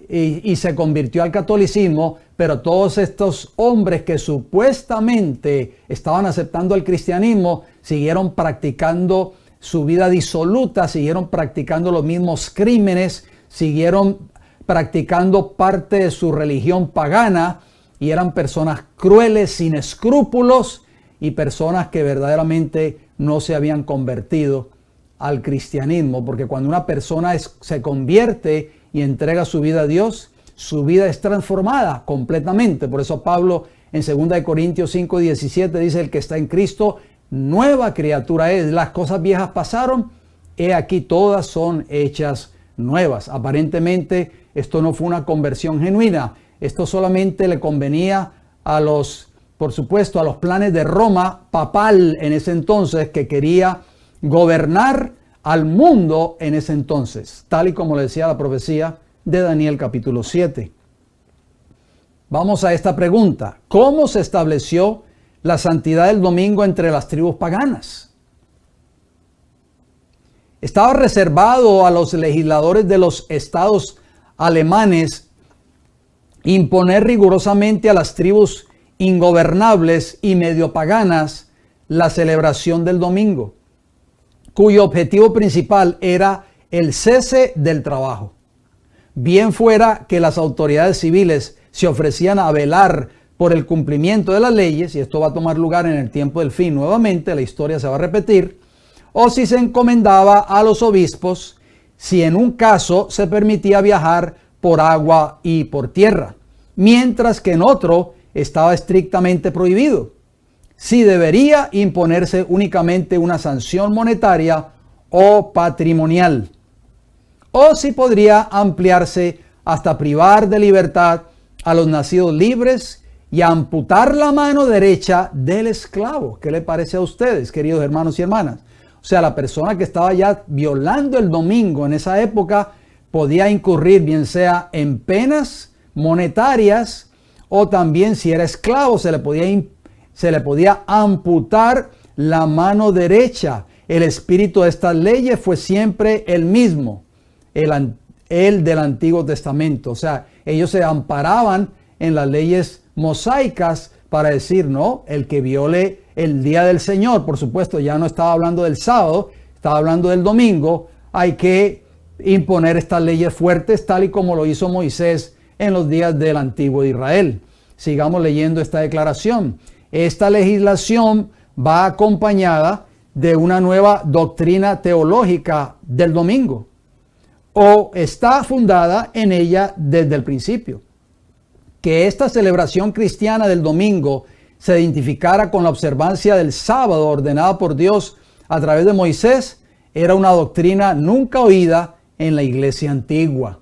y se convirtió al catolicismo, pero todos estos hombres que supuestamente estaban aceptando el cristianismo siguieron practicando su vida disoluta, siguieron practicando los mismos crímenes, siguieron practicando parte de su religión pagana, y eran personas crueles, sin escrúpulos, y personas que verdaderamente no se habían convertido al cristianismo, porque cuando una persona se convierte y entrega su vida a Dios, su vida es transformada completamente. Por eso Pablo en 2 Corintios 5:17 dice: el que está en Cristo, nueva criatura es. Las cosas viejas pasaron, he aquí todas son hechas nuevas. Aparentemente esto no fue una conversión genuina. Esto solamente le convenía por supuesto, a los planes de Roma papal en ese entonces, que quería gobernar al mundo en ese entonces, tal y como le decía la profecía de Daniel capítulo 7. Vamos a esta pregunta: ¿cómo se estableció la santidad del domingo entre las tribus paganas? Estaba reservado a los legisladores de los estados alemanes imponer rigurosamente a las tribus ingobernables y medio paganas la celebración del domingo, cuyo objetivo principal era el cese del trabajo. Bien fuera que las autoridades civiles se ofrecían a velar por el cumplimiento de las leyes, y esto va a tomar lugar en el tiempo del fin nuevamente, la historia se va a repetir, o si se encomendaba a los obispos, si en un caso se permitía viajar por agua y por tierra, mientras que en otro estaba estrictamente prohibido. Si debería imponerse únicamente una sanción monetaria o patrimonial, o si podría ampliarse hasta privar de libertad a los nacidos libres y amputar la mano derecha del esclavo. ¿Qué le parece a ustedes, queridos hermanos y hermanas? O sea, la persona que estaba ya violando el domingo en esa época podía incurrir bien sea en penas monetarias, o también, si era esclavo, se le podía amputar la mano derecha. El espíritu de estas leyes fue siempre el mismo, el del Antiguo Testamento. O sea, ellos se amparaban en las leyes mosaicas para decir: no, el que viole el día del Señor, por supuesto, ya no estaba hablando del sábado, estaba hablando del domingo, hay que imponer estas leyes fuertes, tal y como lo hizo Moisés en los días del antiguo Israel. Sigamos leyendo esta declaración. Esta legislación va acompañada de una nueva doctrina teológica del domingo, o está fundada en ella desde el principio. Que esta celebración cristiana del domingo se identificara con la observancia del sábado ordenada por Dios a través de Moisés era una doctrina nunca oída en la iglesia antigua.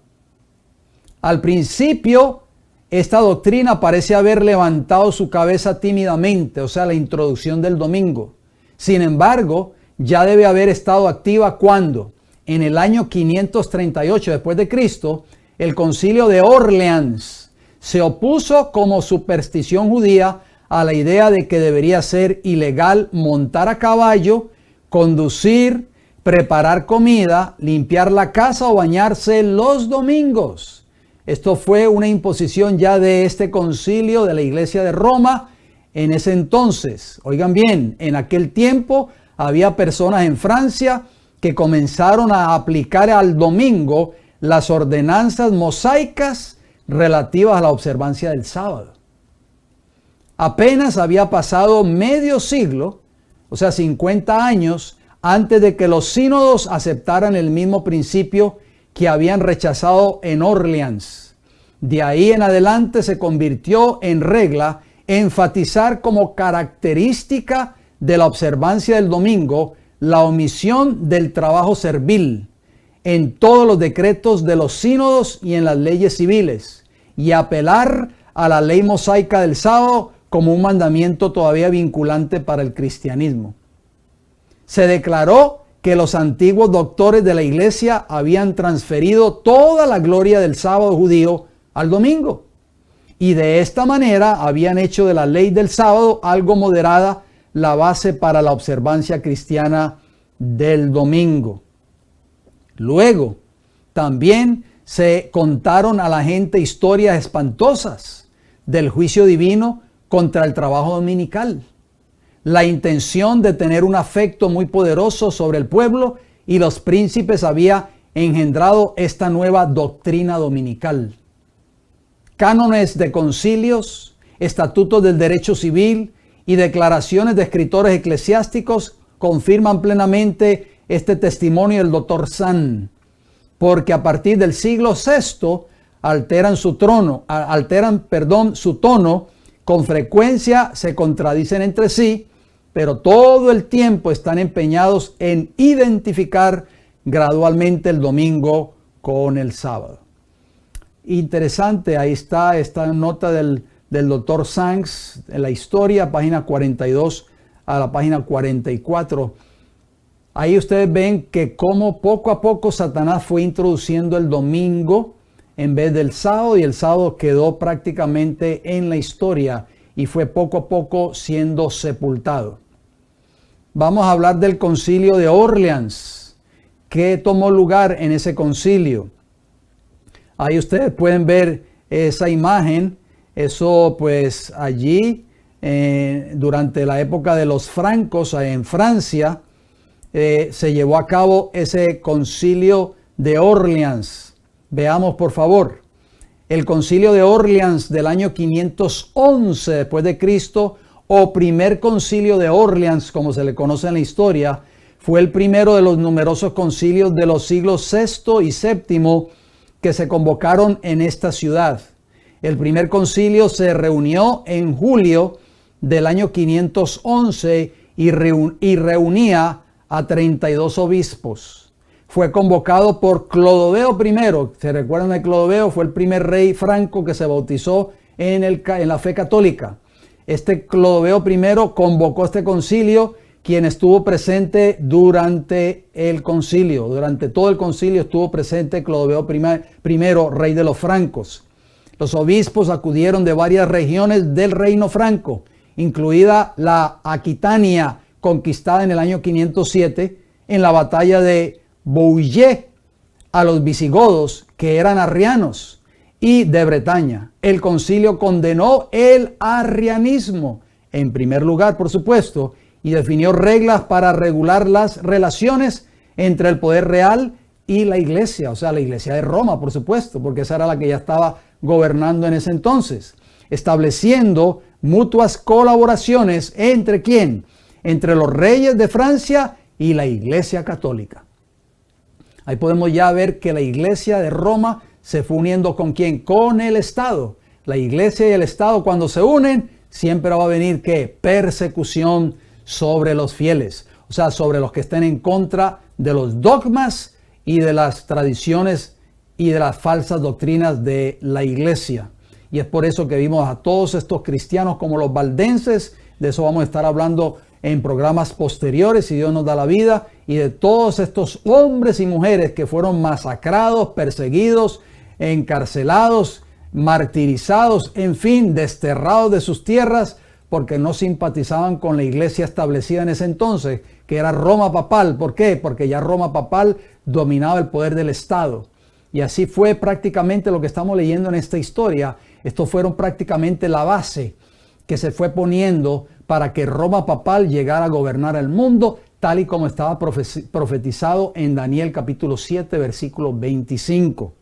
Al principio, esta doctrina parece haber levantado su cabeza tímidamente, o sea, la introducción del domingo. Sin embargo, ya debe haber estado activa cuando, en el año 538 después de Cristo, el concilio de Orleans se opuso como superstición judía a la idea de que debería ser ilegal montar a caballo, conducir, preparar comida, limpiar la casa o bañarse los domingos. Esto fue una imposición ya de este concilio de la Iglesia de Roma en ese entonces. Oigan bien, en aquel tiempo había personas en Francia que comenzaron a aplicar al domingo las ordenanzas mosaicas relativas a la observancia del sábado. Apenas había pasado medio siglo, o sea, 50 años, antes de que los sínodos aceptaran el mismo principio que habían rechazado en Orleans. De ahí en adelante se convirtió en regla enfatizar como característica de la observancia del domingo la omisión del trabajo servil en todos los decretos de los sínodos y en las leyes civiles, y apelar a la ley mosaica del sábado como un mandamiento todavía vinculante para el cristianismo. Se declaró que los antiguos doctores de la iglesia habían transferido toda la gloria del sábado judío al domingo. Y de esta manera habían hecho de la ley del sábado algo moderada, la base para la observancia cristiana del domingo. Luego, también se contaron a la gente historias espantosas del juicio divino contra el trabajo dominical. La intención de tener un afecto muy poderoso sobre el pueblo y los príncipes había engendrado esta nueva doctrina dominical. Cánones de concilios, estatutos del derecho civil y declaraciones de escritores eclesiásticos confirman plenamente este testimonio del Dr. Sand, porque a partir del siglo VI alteran su tono, con frecuencia se contradicen entre sí, pero todo el tiempo están empeñados en identificar gradualmente el domingo con el sábado. Interesante, ahí está esta nota del Dr. Sand en la historia, página 42 a la página 44. Ahí ustedes ven que como poco a poco Satanás fue introduciendo el domingo en vez del sábado, y el sábado quedó prácticamente en la historia y fue poco a poco siendo sepultado. Vamos a hablar del concilio de Orleans. ¿Qué tomó lugar en ese concilio? Ahí ustedes pueden ver esa imagen. Eso pues allí durante la época de los francos en Francia se llevó a cabo ese concilio de Orleans. Veamos por favor. El concilio de Orleans del año 511 después de Cristo, o primer concilio de Orleans, como se le conoce en la historia, fue el primero de los numerosos concilios de los siglos VI y VII que se convocaron en esta ciudad. El primer concilio se reunió en julio del año 511 y reunía a 32 obispos. Fue convocado por Clodoveo I. ¿Se recuerdan de Clodoveo? Fue el primer rey franco que se bautizó en la fe católica. Este Clodoveo I convocó este concilio, quien estuvo presente durante el concilio. Durante todo el concilio estuvo presente Clodoveo I, rey de los francos. Los obispos acudieron de varias regiones del reino franco, incluida la Aquitania, conquistada en el año 507 en la batalla de Bouillé, a los visigodos, que eran arrianos, y de Bretaña. El concilio condenó el arrianismo, en primer lugar, por supuesto, y definió reglas para regular las relaciones entre el poder real y la iglesia, o sea, la iglesia de Roma, por supuesto, porque esa era la que ya estaba gobernando en ese entonces, estableciendo mutuas colaboraciones entre ¿quién? Entre los reyes de Francia y la iglesia católica. Ahí podemos ya ver que la iglesia de Roma se fue uniendo ¿con quién? Con el Estado. La iglesia y el Estado, cuando se unen, siempre va a venir ¿qué? Persecución sobre los fieles. O sea, sobre los que estén en contra de los dogmas y de las tradiciones y de las falsas doctrinas de la iglesia. Y es por eso que vimos a todos estos cristianos como los valdenses. De eso vamos a estar hablando en programas posteriores, si Dios nos da la vida, y de todos estos hombres y mujeres que fueron masacrados, perseguidos, encarcelados, martirizados, en fin, desterrados de sus tierras, porque no simpatizaban con la iglesia establecida en ese entonces, que era Roma papal. ¿Por qué? Porque ya Roma papal dominaba el poder del Estado. Y así fue prácticamente lo que estamos leyendo en esta historia. Estos fueron prácticamente la base que se fue poniendo para que Roma papal llegara a gobernar el mundo, tal y como estaba profetizado en Daniel capítulo 7, versículo 25.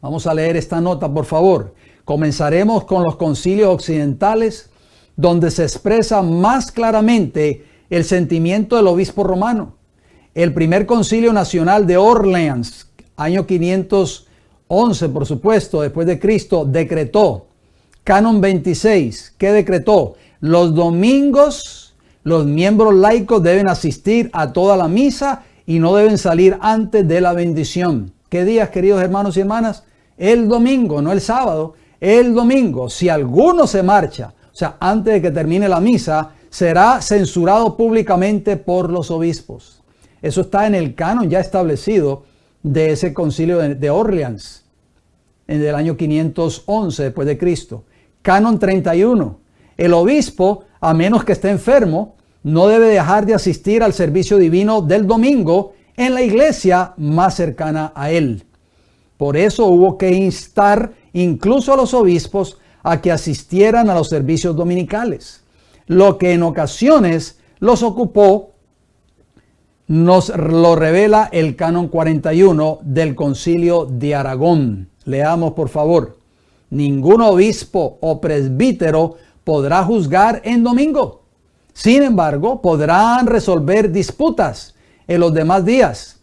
Vamos a leer esta nota, por favor. Comenzaremos con los concilios occidentales, donde se expresa más claramente el sentimiento del obispo romano. El primer concilio nacional de Orleans, año 511, por supuesto, después de Cristo, decretó, Canon 26, ¿qué decretó? Los domingos, los miembros laicos deben asistir a toda la misa y no deben salir antes de la bendición. ¿Qué días, queridos hermanos y hermanas? El domingo, no el sábado, el domingo. Si alguno se marcha, o sea, antes de que termine la misa, será censurado públicamente por los obispos. Eso está en el canon ya establecido de ese concilio de Orleans, en el año 511 después de Cristo. Canon 31. El obispo, a menos que esté enfermo, no debe dejar de asistir al servicio divino del domingo en la iglesia más cercana a él. Por eso hubo que instar incluso a los obispos a que asistieran a los servicios dominicales, lo que en ocasiones los ocupó. Nos lo revela el canon 41 del Concilio de Aragón. Leamos por favor. Ningún obispo o presbítero podrá juzgar en domingo. Sin embargo, podrán resolver disputas en los demás días,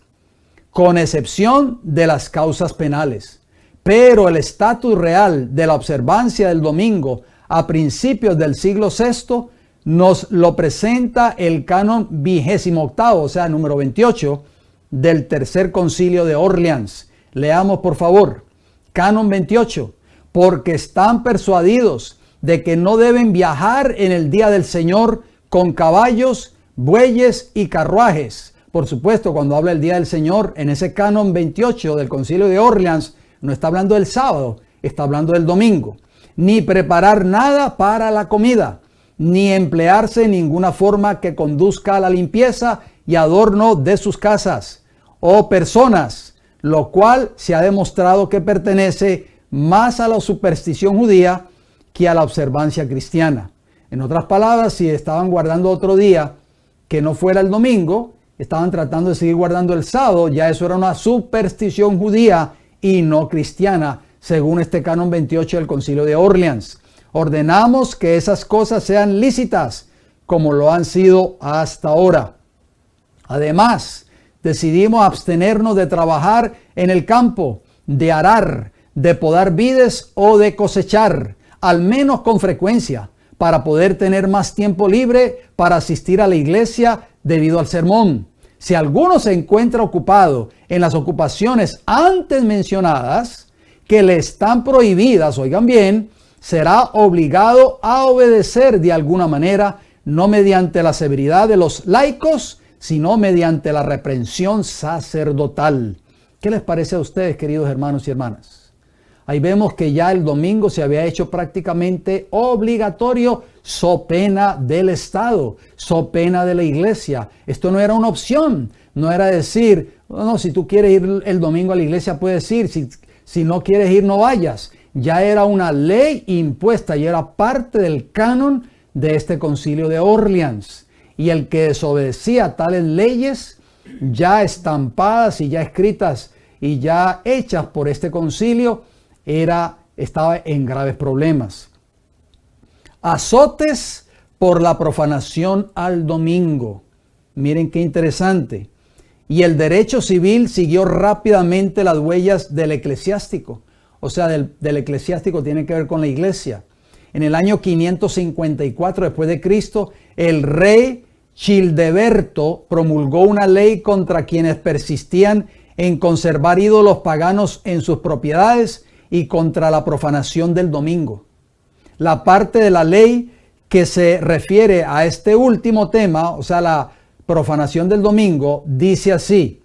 con excepción de las causas penales. Pero el estatus real de la observancia del domingo a principios del siglo VI nos lo presenta el canon 28, o sea, número 28, del Tercer Concilio de Orleans. Leamos por favor. Canon 28. Porque están persuadidos de que no deben viajar en el día del Señor con caballos, bueyes y carruajes. Por supuesto, cuando habla del día del Señor, en ese canon 28 del Concilio de Orleans, no está hablando del sábado, está hablando del domingo. Ni preparar nada para la comida, ni emplearse en ninguna forma que conduzca a la limpieza y adorno de sus casas o personas, lo cual se ha demostrado que pertenece más a la superstición judía que a la observancia cristiana. En otras palabras, si estaban guardando otro día que no fuera el domingo, estaban tratando de seguir guardando el sábado, ya eso era una superstición judía y no cristiana, según este canon 28 del Concilio de Orleans. Ordenamos que esas cosas sean lícitas, como lo han sido hasta ahora. Además, decidimos abstenernos de trabajar en el campo, de arar, de podar vides o de cosechar, al menos con frecuencia, para poder tener más tiempo libre para asistir a la iglesia debido al sermón. Si alguno se encuentra ocupado en las ocupaciones antes mencionadas, que le están prohibidas, oigan bien, será obligado a obedecer de alguna manera, no mediante la severidad de los laicos, sino mediante la reprensión sacerdotal. ¿Qué les parece a ustedes, queridos hermanos y hermanas? Ahí vemos que ya el domingo se había hecho prácticamente obligatorio, so pena del Estado, so pena de la iglesia. Esto no era una opción, no era decir, no, si tú quieres ir el domingo a la iglesia puedes ir, si no quieres ir no vayas. Ya era una ley impuesta y era parte del canon de este concilio de Orleans. Y el que desobedecía tales leyes ya estampadas y ya escritas y ya hechas por este concilio, estaba en graves problemas. Azotes por la profanación al domingo. Miren qué interesante. Y el derecho civil siguió rápidamente las huellas del eclesiástico. O sea, del eclesiástico tiene que ver con la iglesia. En el año 554 después de Cristo, el rey Childeberto promulgó una ley contra quienes persistían en conservar ídolos paganos en sus propiedades y contra la profanación del domingo. La parte de la ley que se refiere a este último tema, o sea, la profanación del domingo, dice así: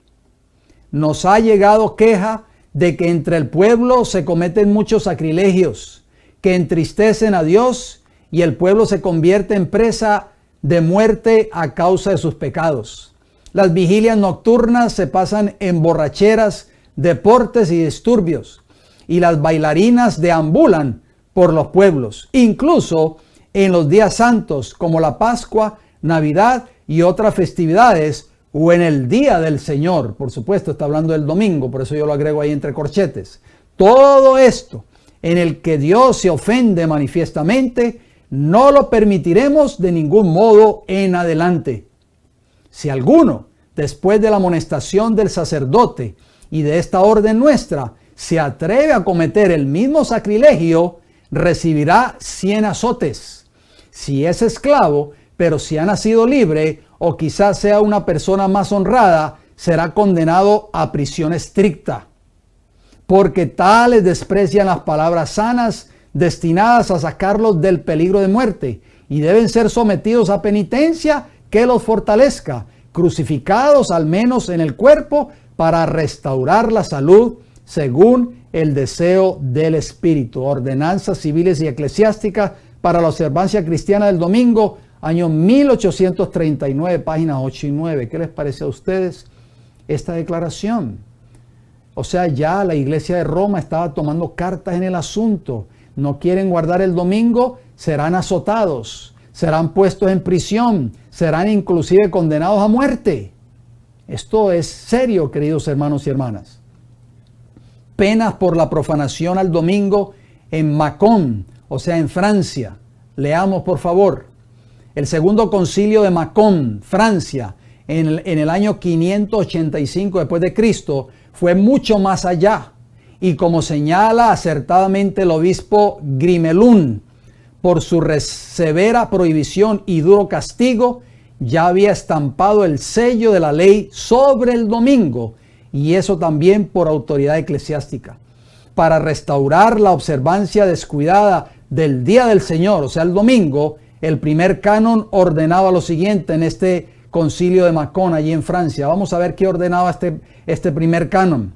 nos ha llegado queja de que entre el pueblo se cometen muchos sacrilegios que entristecen a Dios y el pueblo se convierte en presa de muerte a causa de sus pecados. Las vigilias nocturnas se pasan en borracheras, deportes y disturbios, y las bailarinas deambulan por los pueblos, incluso en los días santos como la Pascua, Navidad y otras festividades, o en el día del Señor. Por supuesto, está hablando del domingo, por eso yo lo agrego ahí entre corchetes. Todo esto en el que Dios se ofende manifiestamente, no lo permitiremos de ningún modo en adelante. Si alguno, después de la amonestación del sacerdote y de esta orden nuestra, se atreve a cometer el mismo sacrilegio, recibirá 100 azotes. Si es esclavo, pero si ha nacido libre, o quizás sea una persona más honrada, será condenado a prisión estricta. Porque tales desprecian las palabras sanas destinadas a sacarlos del peligro de muerte, y deben ser sometidos a penitencia que los fortalezca, crucificados al menos en el cuerpo para restaurar la salud según el deseo del Espíritu. Ordenanzas civiles y eclesiásticas para la observancia cristiana del domingo, año 1839, páginas 8 y 9. ¿Qué les parece a ustedes esta declaración? O sea, ya la iglesia de Roma estaba tomando cartas en el asunto. No quieren guardar el domingo, serán azotados, serán puestos en prisión, serán inclusive condenados a muerte. Esto es serio, queridos hermanos y hermanas. Penas por la profanación al domingo en Mâcon, o sea, en Francia. Leamos, por favor. El segundo concilio de Mâcon, Francia, en el año 585 después de Cristo, fue mucho más allá. Y como señala acertadamente el obispo Grimelún, por su severa prohibición y duro castigo, ya había estampado el sello de la ley sobre el domingo, y eso también por autoridad eclesiástica, para restaurar la observancia descuidada del día del Señor, o sea, el domingo. El primer canon ordenaba lo siguiente en este concilio de Mâcon, allí en Francia. Vamos a ver qué ordenaba este primer canon.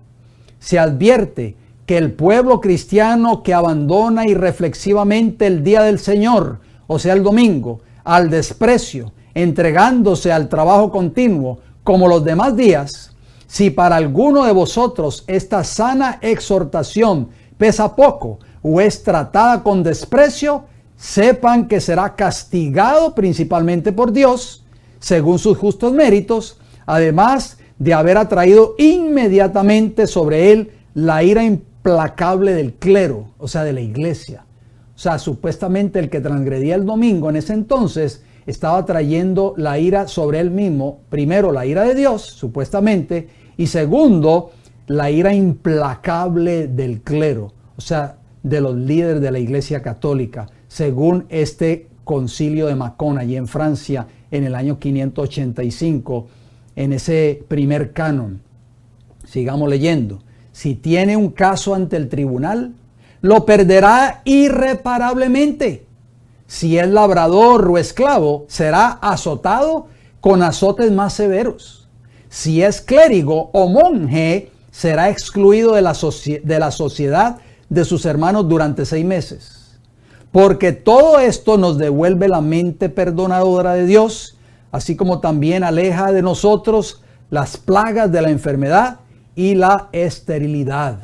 Se advierte que el pueblo cristiano que abandona irreflexivamente el día del Señor, o sea, el domingo, al desprecio, entregándose al trabajo continuo, como los demás días, si para alguno de vosotros esta sana exhortación pesa poco o es tratada con desprecio, sepan que será castigado principalmente por Dios, según sus justos méritos, además de haber atraído inmediatamente sobre él la ira implacable del clero, o sea, de la iglesia. O sea, supuestamente el que transgredía el domingo en ese entonces estaba trayendo la ira sobre él mismo. Primero, la ira de Dios, supuestamente, y segundo, la ira implacable del clero, o sea, de los líderes de la iglesia católica, según este concilio de Mâcon, allí en Francia, en el año 585, en ese primer canon. Sigamos leyendo. Si tiene un caso ante el tribunal, lo perderá irreparablemente. Si es labrador o esclavo, será azotado con azotes más severos. Si es clérigo o monje, será excluido de la sociedad de sus hermanos durante 6 meses. Porque todo esto nos devuelve la mente perdonadora de Dios, así como también aleja de nosotros las plagas de la enfermedad y la esterilidad.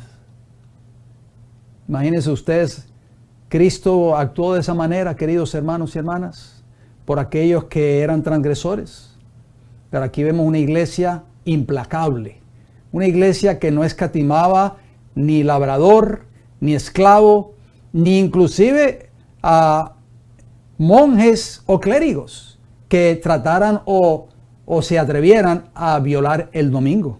Imagínense ustedes, Cristo actuó de esa manera, queridos hermanos y hermanas, por aquellos que eran transgresores. Pero aquí vemos una iglesia implacable, una iglesia que no escatimaba ni labrador, ni esclavo, ni inclusive a monjes o clérigos que trataran o se atrevieran a violar el domingo.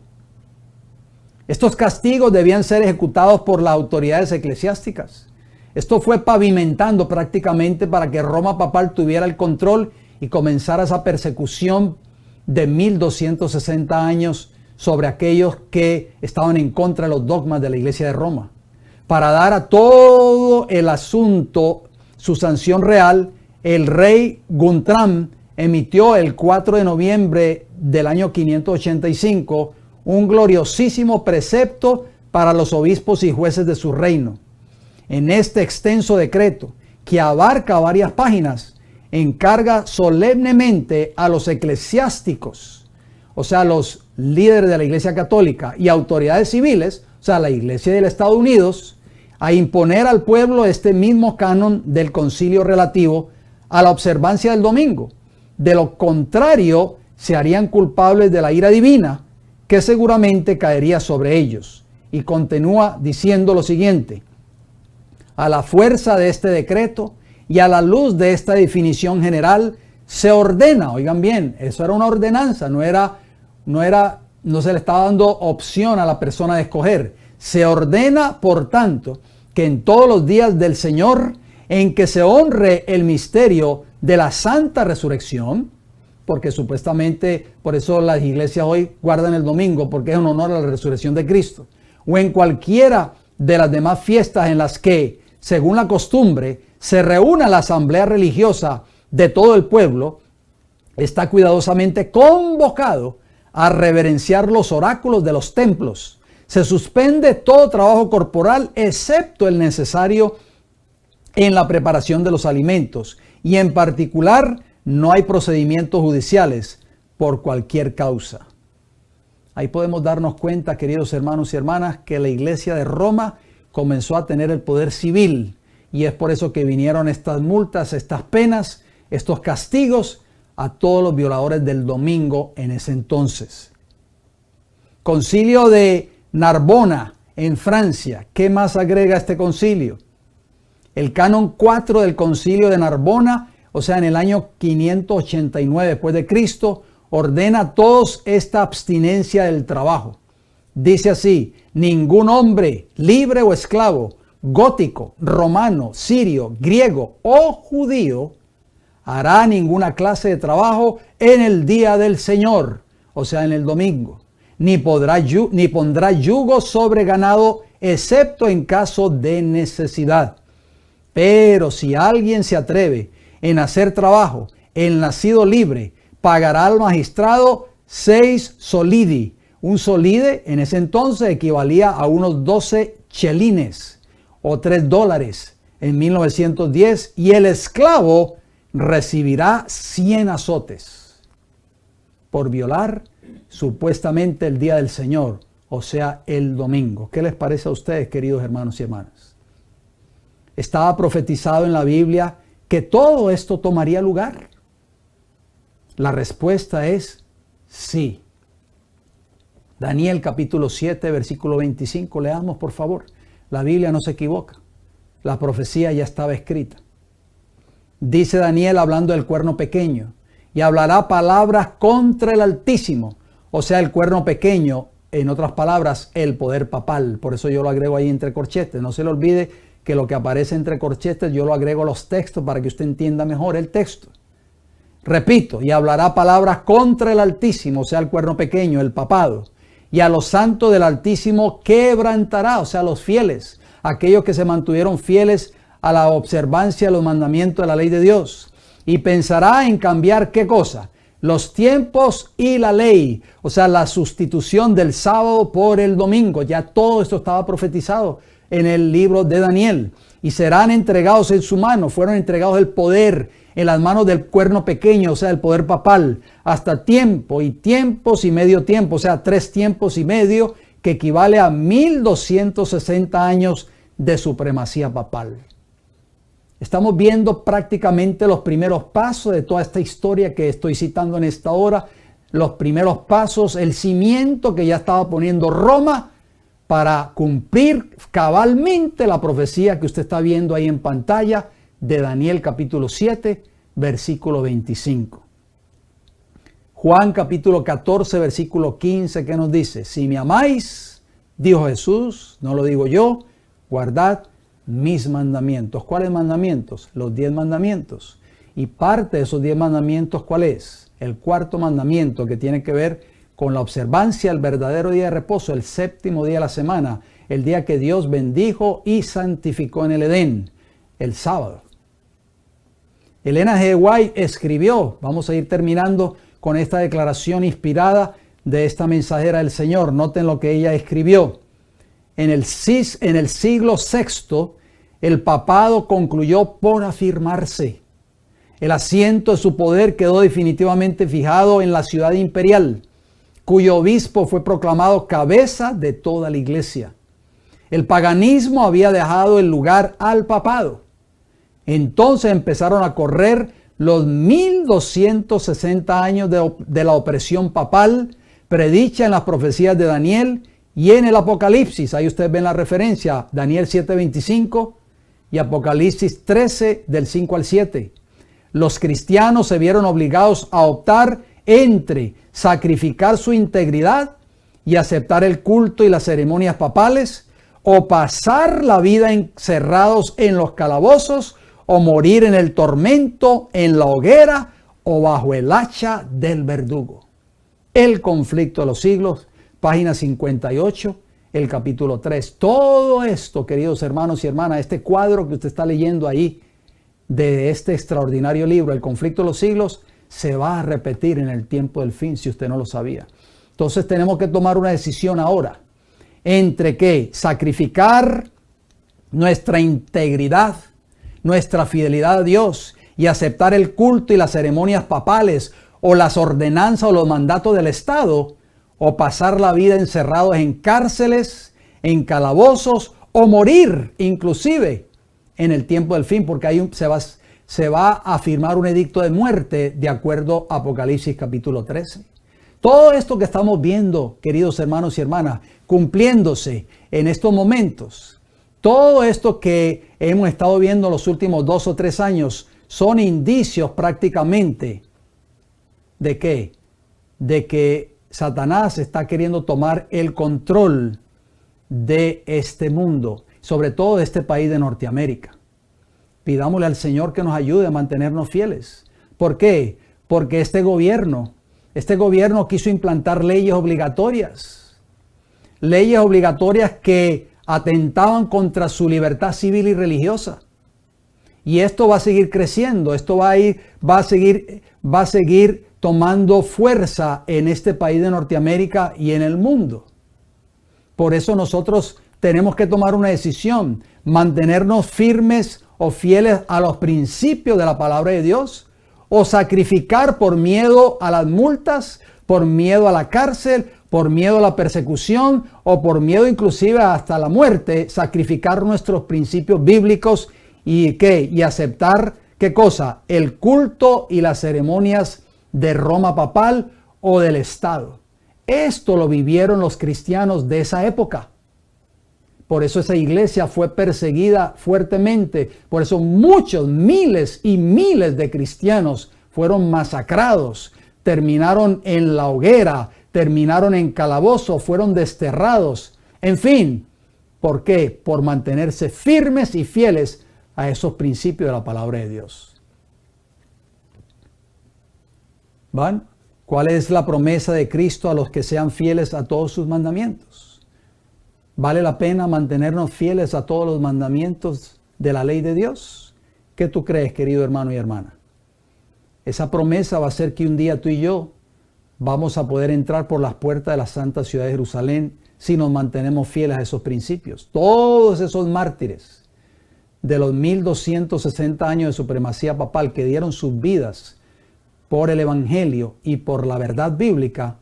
Estos castigos debían ser ejecutados por las autoridades eclesiásticas. Esto fue pavimentando prácticamente para que Roma papal tuviera el control y comenzara esa persecución de 1260 años sobre aquellos que estaban en contra de los dogmas de la Iglesia de Roma. Para dar a todo el asunto su sanción real, el rey Guntram emitió el 4 de noviembre del año 585 un gloriosísimo precepto para los obispos y jueces de su reino. En este extenso decreto, que abarca varias páginas, encarga solemnemente a los eclesiásticos, o sea, los líderes de la Iglesia Católica y autoridades civiles, o sea, la Iglesia de los Estados Unidos, a imponer al pueblo este mismo canon del concilio relativo a la observancia del domingo. De lo contrario, se harían culpables de la ira divina, que seguramente caería sobre ellos. Y continúa diciendo lo siguiente: a la fuerza de este decreto y a la luz de esta definición general, se ordena, oigan bien, eso era una ordenanza, no se le estaba dando opción a la persona de escoger. Se ordena, por tanto, que en todos los días del Señor, en que se honre el misterio de la santa resurrección, porque supuestamente por eso las iglesias hoy guardan el domingo, porque es en honor a la resurrección de Cristo, o en cualquiera de las demás fiestas en las que, según la costumbre, se reúna la asamblea religiosa de todo el pueblo, está cuidadosamente convocado a reverenciar los oráculos de los templos. Se suspende todo trabajo corporal excepto el necesario en la preparación de los alimentos, y en particular no hay procedimientos judiciales por cualquier causa. Ahí podemos darnos cuenta, queridos hermanos y hermanas, que la iglesia de Roma comenzó a tener el poder civil, y es por eso que vinieron estas multas, estas penas, estos castigos a todos los violadores del domingo en ese entonces. Concilio de Narbona en Francia. ¿Qué más agrega este concilio? El canon 4 del concilio de Narbona, o sea, en el año 589 después de Cristo, ordena a todos esta abstinencia del trabajo. Dice así: ningún hombre, libre o esclavo, gótico, romano, sirio, griego o judío, hará ninguna clase de trabajo en el día del Señor, o sea, en el domingo, ni pondrá yugo sobre ganado, excepto en caso de necesidad. Pero si alguien se atreve en hacer trabajo, el nacido libre pagará al magistrado 6 solidi. Un solide en ese entonces equivalía a unos 12 chelines o $3 en 1910, y el esclavo recibirá 100 azotes por violar supuestamente el día del Señor, o sea, el domingo. ¿Qué les parece a ustedes, queridos hermanos y hermanas? Estaba profetizado en la Biblia que todo esto tomaría lugar. La respuesta es sí. Daniel capítulo 7, versículo 25. Leamos, por favor. La Biblia no se equivoca. La profecía ya estaba escrita. Dice Daniel, hablando del cuerno pequeño: y hablará palabras contra el Altísimo. O sea, el cuerno pequeño, en otras palabras, el poder papal. Por eso yo lo agrego ahí entre corchetes. No se le olvide que lo que aparece entre corchetes yo lo agrego a los textos para que usted entienda mejor el texto. Repito: y hablará palabras contra el Altísimo, o sea, el cuerno pequeño, el papado. Y a los santos del Altísimo quebrantará, o sea, los fieles, aquellos que se mantuvieron fieles a la observancia de los mandamientos de la ley de Dios. Y pensará en cambiar, ¿qué cosa? Los tiempos y la ley, o sea, la sustitución del sábado por el domingo. Ya todo esto estaba profetizado en el libro de Daniel. Y serán entregados en su mano, fueron entregados el poder en las manos del cuerno pequeño, o sea, el poder papal, hasta tiempo y tiempos y medio tiempo, o sea, 3 tiempos y medio, que equivale a 1260 años de supremacía papal. Estamos viendo prácticamente los primeros pasos de toda esta historia que estoy citando en esta hora, los primeros pasos, el cimiento que ya estaba poniendo Roma para cumplir cabalmente la profecía que usted está viendo ahí en pantalla de Daniel capítulo 7, versículo 25. Juan capítulo 14, versículo 15, que nos dice: si me amáis, dijo Jesús, no lo digo yo, guardad mis mandamientos. ¿Cuáles mandamientos? Los 10 mandamientos. Y parte de esos 10 mandamientos, ¿cuál es? El cuarto mandamiento, que tiene que ver con la observancia del verdadero día de reposo, el 7º día de la semana, el día que Dios bendijo y santificó en el Edén, el sábado. Elena G. White escribió, vamos a ir terminando con esta declaración inspirada de esta mensajera del Señor. Noten lo que ella escribió. En el siglo VI, el papado concluyó por afirmarse. El asiento de su poder quedó definitivamente fijado en la ciudad imperial, cuyo obispo fue proclamado cabeza de toda la iglesia. El paganismo había dejado el lugar al papado. Entonces empezaron a correr los 1260 años de la opresión papal, predicha en las profecías de Daniel y en el Apocalipsis. Ahí ustedes ven la referencia, Daniel 7:25 y Apocalipsis 13 del 5 al 7. Los cristianos se vieron obligados a optar entre sacrificar su integridad y aceptar el culto y las ceremonias papales, o pasar la vida encerrados en los calabozos, o morir en el tormento, en la hoguera o bajo el hacha del verdugo. El conflicto de los siglos, página 58, el capítulo 3. Todo esto, queridos hermanos y hermanas, este cuadro que usted está leyendo ahí de este extraordinario libro, El conflicto de los siglos, se va a repetir en el tiempo del fin, si usted no lo sabía. Entonces tenemos que tomar una decisión ahora entre qué, sacrificar nuestra integridad, nuestra fidelidad a Dios y aceptar el culto y las ceremonias papales o las ordenanzas o los mandatos del Estado, o pasar la vida encerrados en cárceles, en calabozos, o morir inclusive en el tiempo del fin, porque ahí se va a firmar un edicto de muerte de acuerdo a Apocalipsis capítulo 13. Todo esto que estamos viendo, queridos hermanos y hermanas, cumpliéndose en estos momentos, todo esto que hemos estado viendo los últimos 2 o 3 años, son indicios prácticamente ¿de qué? De que Satanás está queriendo tomar el control de este mundo, sobre todo de este país de Norteamérica. Pidámosle al Señor que nos ayude a mantenernos fieles. ¿Por qué? Porque este gobierno quiso implantar leyes obligatorias que atentaban contra su libertad civil y religiosa. Y esto va a seguir creciendo, esto va a seguir tomando fuerza en este país de Norteamérica y en el mundo. Por eso nosotros tenemos que tomar una decisión, mantenernos firmes o fieles a los principios de la palabra de Dios, o sacrificar por miedo a las multas, por miedo a la cárcel, por miedo a la persecución o por miedo inclusive hasta la muerte, sacrificar nuestros principios bíblicos y aceptar ¿qué cosa? El culto y las ceremonias de Roma papal o del Estado. Esto lo vivieron los cristianos de esa época. Por eso esa iglesia fue perseguida fuertemente. Por eso muchos, miles y miles de cristianos fueron masacrados. Terminaron en la hoguera, terminaron en calabozo, fueron desterrados. En fin, ¿por qué? Por mantenerse firmes y fieles a esos principios de la palabra de Dios. ¿Van? ¿Cuál es la promesa de Cristo a los que sean fieles a todos sus mandamientos? ¿Vale la pena mantenernos fieles a todos los mandamientos de la ley de Dios? ¿Qué tú crees, querido hermano y hermana? Esa promesa va a ser que un día tú y yo vamos a poder entrar por las puertas de la santa ciudad de Jerusalén si nos mantenemos fieles a esos principios. Todos esos mártires de los 1260 años de supremacía papal que dieron sus vidas por el Evangelio y por la verdad bíblica,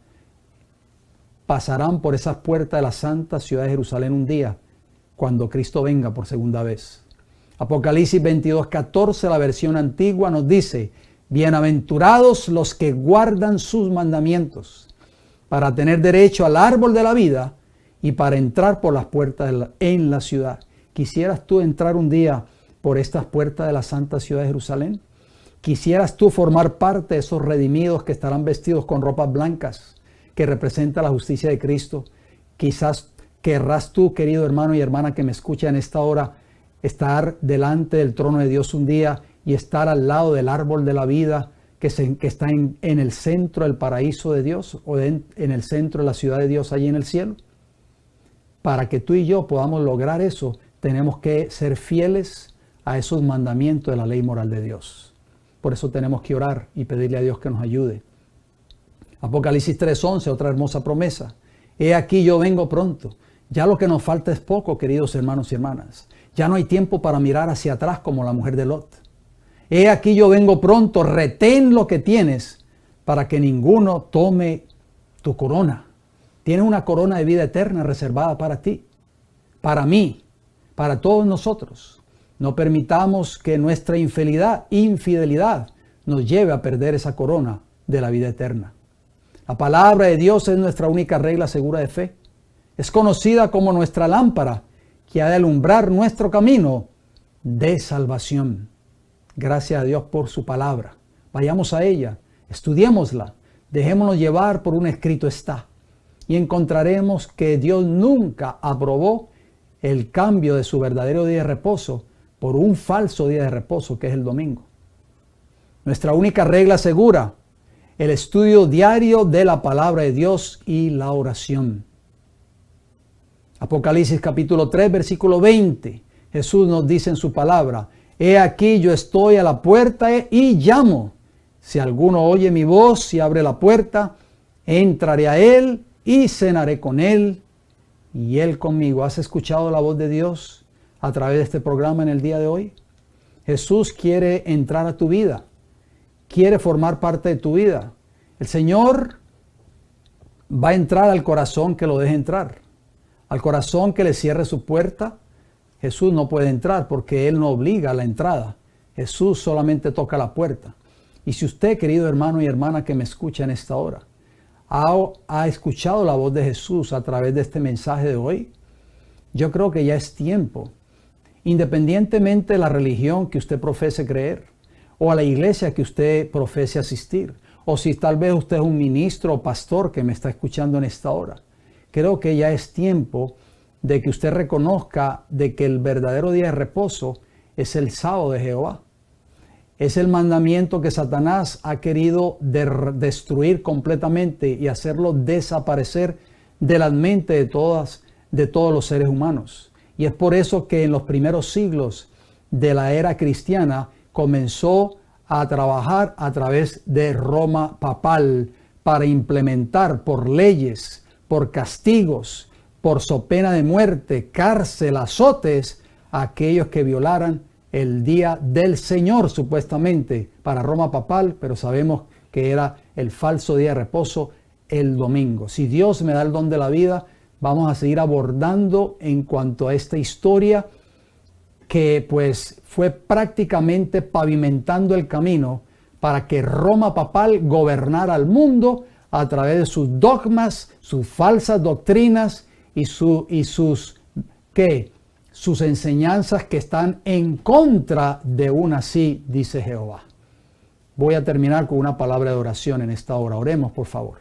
pasarán por esas puertas de la santa ciudad de Jerusalén un día, cuando Cristo venga por segunda vez. Apocalipsis 22:14, la versión antigua, nos dice: bienaventurados los que guardan sus mandamientos, para tener derecho al árbol de la vida y para entrar por las puertas en la ciudad. ¿Quisieras tú entrar un día por estas puertas de la santa ciudad de Jerusalén? ¿Quisieras tú formar parte de esos redimidos que estarán vestidos con ropas blancas, que representa la justicia de Cristo? Quizás querrás tú, querido hermano y hermana que me escucha en esta hora, estar delante del trono de Dios un día y estar al lado del árbol de la vida que está en el centro del paraíso de Dios, o en el centro de la ciudad de Dios allí en el cielo. Para que tú y yo podamos lograr eso, tenemos que ser fieles a esos mandamientos de la ley moral de Dios. Por eso tenemos que orar y pedirle a Dios que nos ayude. Apocalipsis 3:11, otra hermosa promesa. He aquí yo vengo pronto. Ya lo que nos falta es poco, queridos hermanos y hermanas. Ya no hay tiempo para mirar hacia atrás como la mujer de Lot. He aquí yo vengo pronto, retén lo que tienes para que ninguno tome tu corona. Tienes una corona de vida eterna reservada para ti, para mí, para todos nosotros. No permitamos que nuestra infidelidad nos lleve a perder esa corona de la vida eterna. La palabra de Dios es nuestra única regla segura de fe. Es conocida como nuestra lámpara que ha de alumbrar nuestro camino de salvación. Gracias a Dios por su palabra. Vayamos a ella, estudiémosla, dejémonos llevar por un escrito está. Y encontraremos que Dios nunca aprobó el cambio de su verdadero día de reposo por un falso día de reposo que es el domingo. Nuestra única regla segura, el estudio diario de la palabra de Dios y la oración. Apocalipsis capítulo 3, versículo 20. Jesús nos dice en su palabra: he aquí yo estoy a la puerta y llamo. Si alguno oye mi voz y abre la puerta, entraré a él y cenaré con él y él conmigo. ¿Has escuchado la voz de Dios a través de este programa en el día de hoy? Jesús quiere entrar a tu vida, quiere formar parte de tu vida. El Señor va a entrar al corazón que lo deje entrar. Al corazón que le cierre su puerta, Jesús no puede entrar porque Él no obliga a la entrada. Jesús solamente toca la puerta. Y si usted, querido hermano y hermana que me escucha en esta hora, ha escuchado la voz de Jesús a través de este mensaje de hoy, yo creo que ya es tiempo, independientemente de la religión que usted profese creer, o a la iglesia que usted profese asistir, o si tal vez usted es un ministro o pastor que me está escuchando en esta hora, creo que ya es tiempo de que usted reconozca de que el verdadero día de reposo es el sábado de Jehová. Es el mandamiento que Satanás ha querido destruir completamente y hacerlo desaparecer de la mente de todos los seres humanos. Y es por eso que en los primeros siglos de la era cristiana comenzó a trabajar a través de Roma papal para implementar por leyes, por castigos, por so pena de muerte, cárcel, azotes a aquellos que violaran el día del Señor, supuestamente para Roma papal, pero sabemos que era el falso día de reposo, el domingo. Si Dios me da el don de la vida, vamos a seguir abordando en cuanto a esta historia que pues fue prácticamente pavimentando el camino para que Roma papal gobernara al mundo a través de sus dogmas, sus falsas doctrinas y sus enseñanzas que están en contra de un así, dice Jehová. Voy a terminar con una palabra de oración en esta hora. Oremos, por favor.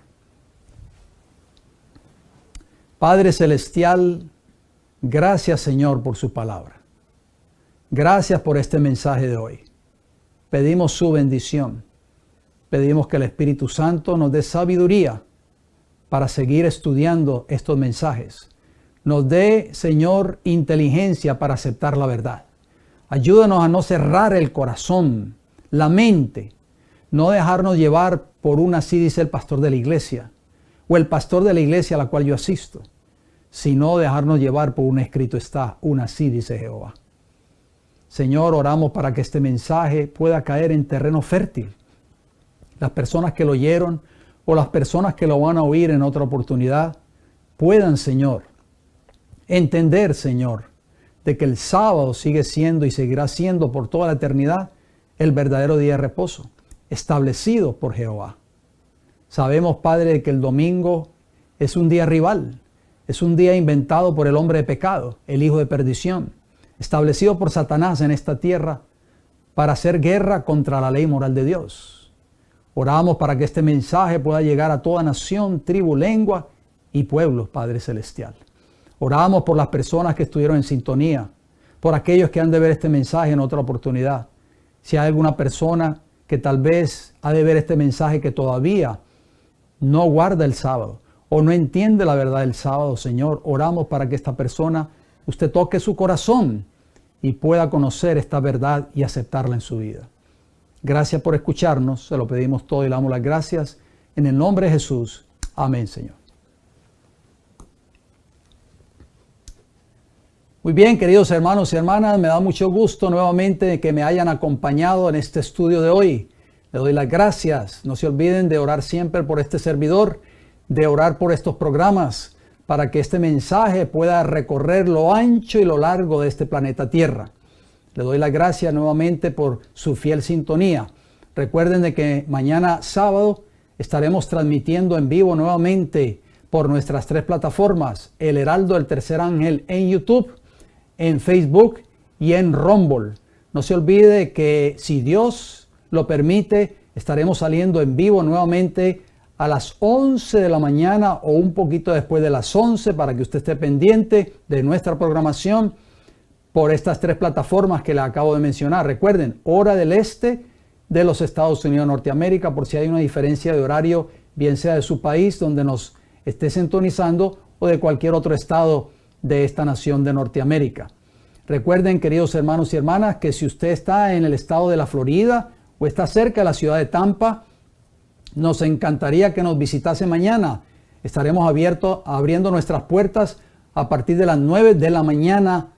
Padre Celestial, gracias, Señor, por su palabra. Gracias por este mensaje de hoy. Pedimos su bendición. Pedimos que el Espíritu Santo nos dé sabiduría para seguir estudiando estos mensajes. Nos dé, Señor, inteligencia para aceptar la verdad. Ayúdanos a no cerrar el corazón, la mente, no dejarnos llevar por un así dice el pastor de la iglesia o el pastor de la iglesia a la cual yo asisto, sino dejarnos llevar por un escrito está, un así dice Jehová. Señor, oramos para que este mensaje pueda caer en terreno fértil. Las personas que lo oyeron o las personas que lo van a oír en otra oportunidad puedan, Señor, entender, Señor, de que el sábado sigue siendo y seguirá siendo por toda la eternidad el verdadero día de reposo, establecido por Jehová. Sabemos, Padre, de que el domingo es un día rival, es un día inventado por el hombre de pecado, el hijo de perdición, establecido por Satanás en esta tierra para hacer guerra contra la ley moral de Dios. Oramos para que este mensaje pueda llegar a toda nación, tribu, lengua y pueblos, Padre Celestial. Oramos por las personas que estuvieron en sintonía, por aquellos que han de ver este mensaje en otra oportunidad. Si hay alguna persona que tal vez ha de ver este mensaje que todavía no guarda el sábado o no entiende la verdad del sábado, Señor, oramos para que esta persona, usted toque su corazón y pueda conocer esta verdad y aceptarla en su vida. Gracias por escucharnos, se lo pedimos todo y le damos las gracias. En el nombre de Jesús, amén, Señor. Muy bien, queridos hermanos y hermanas, me da mucho gusto nuevamente que me hayan acompañado en este estudio de hoy. Le doy las gracias. No se olviden de orar siempre por este servidor, de orar por estos programas, para que este mensaje pueda recorrer lo ancho y lo largo de este planeta Tierra. Le doy las gracias nuevamente por su fiel sintonía. Recuerden de que mañana sábado estaremos transmitiendo en vivo nuevamente por nuestras 3 plataformas, El Heraldo del Tercer Ángel en YouTube, en Facebook y en Rumble. No se olvide que si Dios lo permite, estaremos saliendo en vivo nuevamente a las 11 de la mañana o un poquito después de las 11 para que usted esté pendiente de nuestra programación por estas 3 plataformas que le acabo de mencionar. Recuerden, hora del este de los Estados Unidos de Norteamérica, por si hay una diferencia de horario, bien sea de su país donde nos esté sintonizando o de cualquier otro estado de esta nación de Norteamérica. Recuerden, queridos hermanos y hermanas, que si usted está en el estado de la Florida o está cerca de la ciudad de Tampa, nos encantaría que nos visitase mañana. Estaremos abriendo nuestras puertas a partir de las 9 de la mañana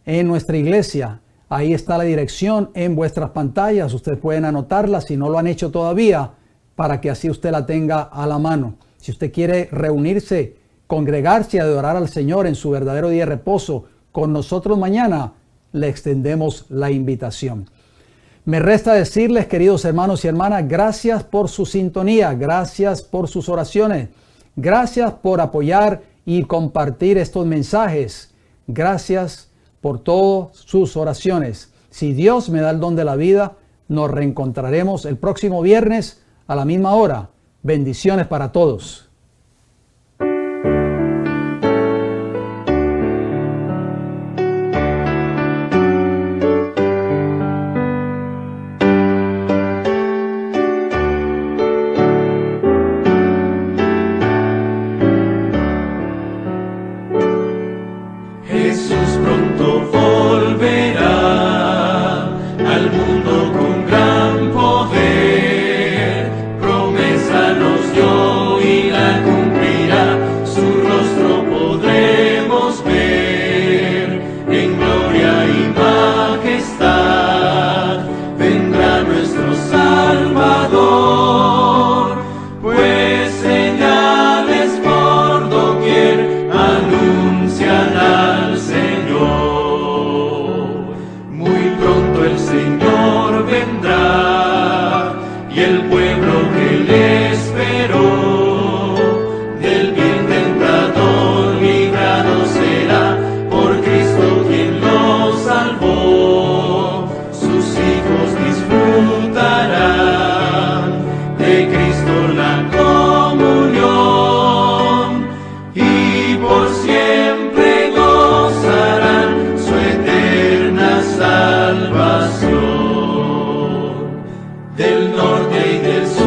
en nuestra iglesia. Ahí está la dirección en vuestras pantallas. Ustedes pueden anotarla si no lo han hecho todavía, para que así usted la tenga a la mano. Si usted quiere reunirse, congregarse y adorar al Señor en su verdadero día de reposo con nosotros mañana, le extendemos la invitación. Me resta decirles, queridos hermanos y hermanas, gracias por su sintonía, gracias por sus oraciones, gracias por apoyar y compartir estos mensajes, gracias por todas sus oraciones. Si Dios me da el don de la vida, nos reencontraremos el próximo viernes a la misma hora. Bendiciones para todos. Jesús pronto volverá al mundo con gran poder. Promesa nos dio y la cumplirá. Su rostro podremos ver. En gloria y majestad vendrá nuestro Salvador. Pues señales por doquier anuncian al Señor. Muy pronto el Señor vendrá y el pueblo que le esperó del vil tentador librado será, por Cristo quien lo salvó. Sus hijos disfrutarán de Cristo la comunión y por siempre gozarán su eterna salvación. Del norte y del sur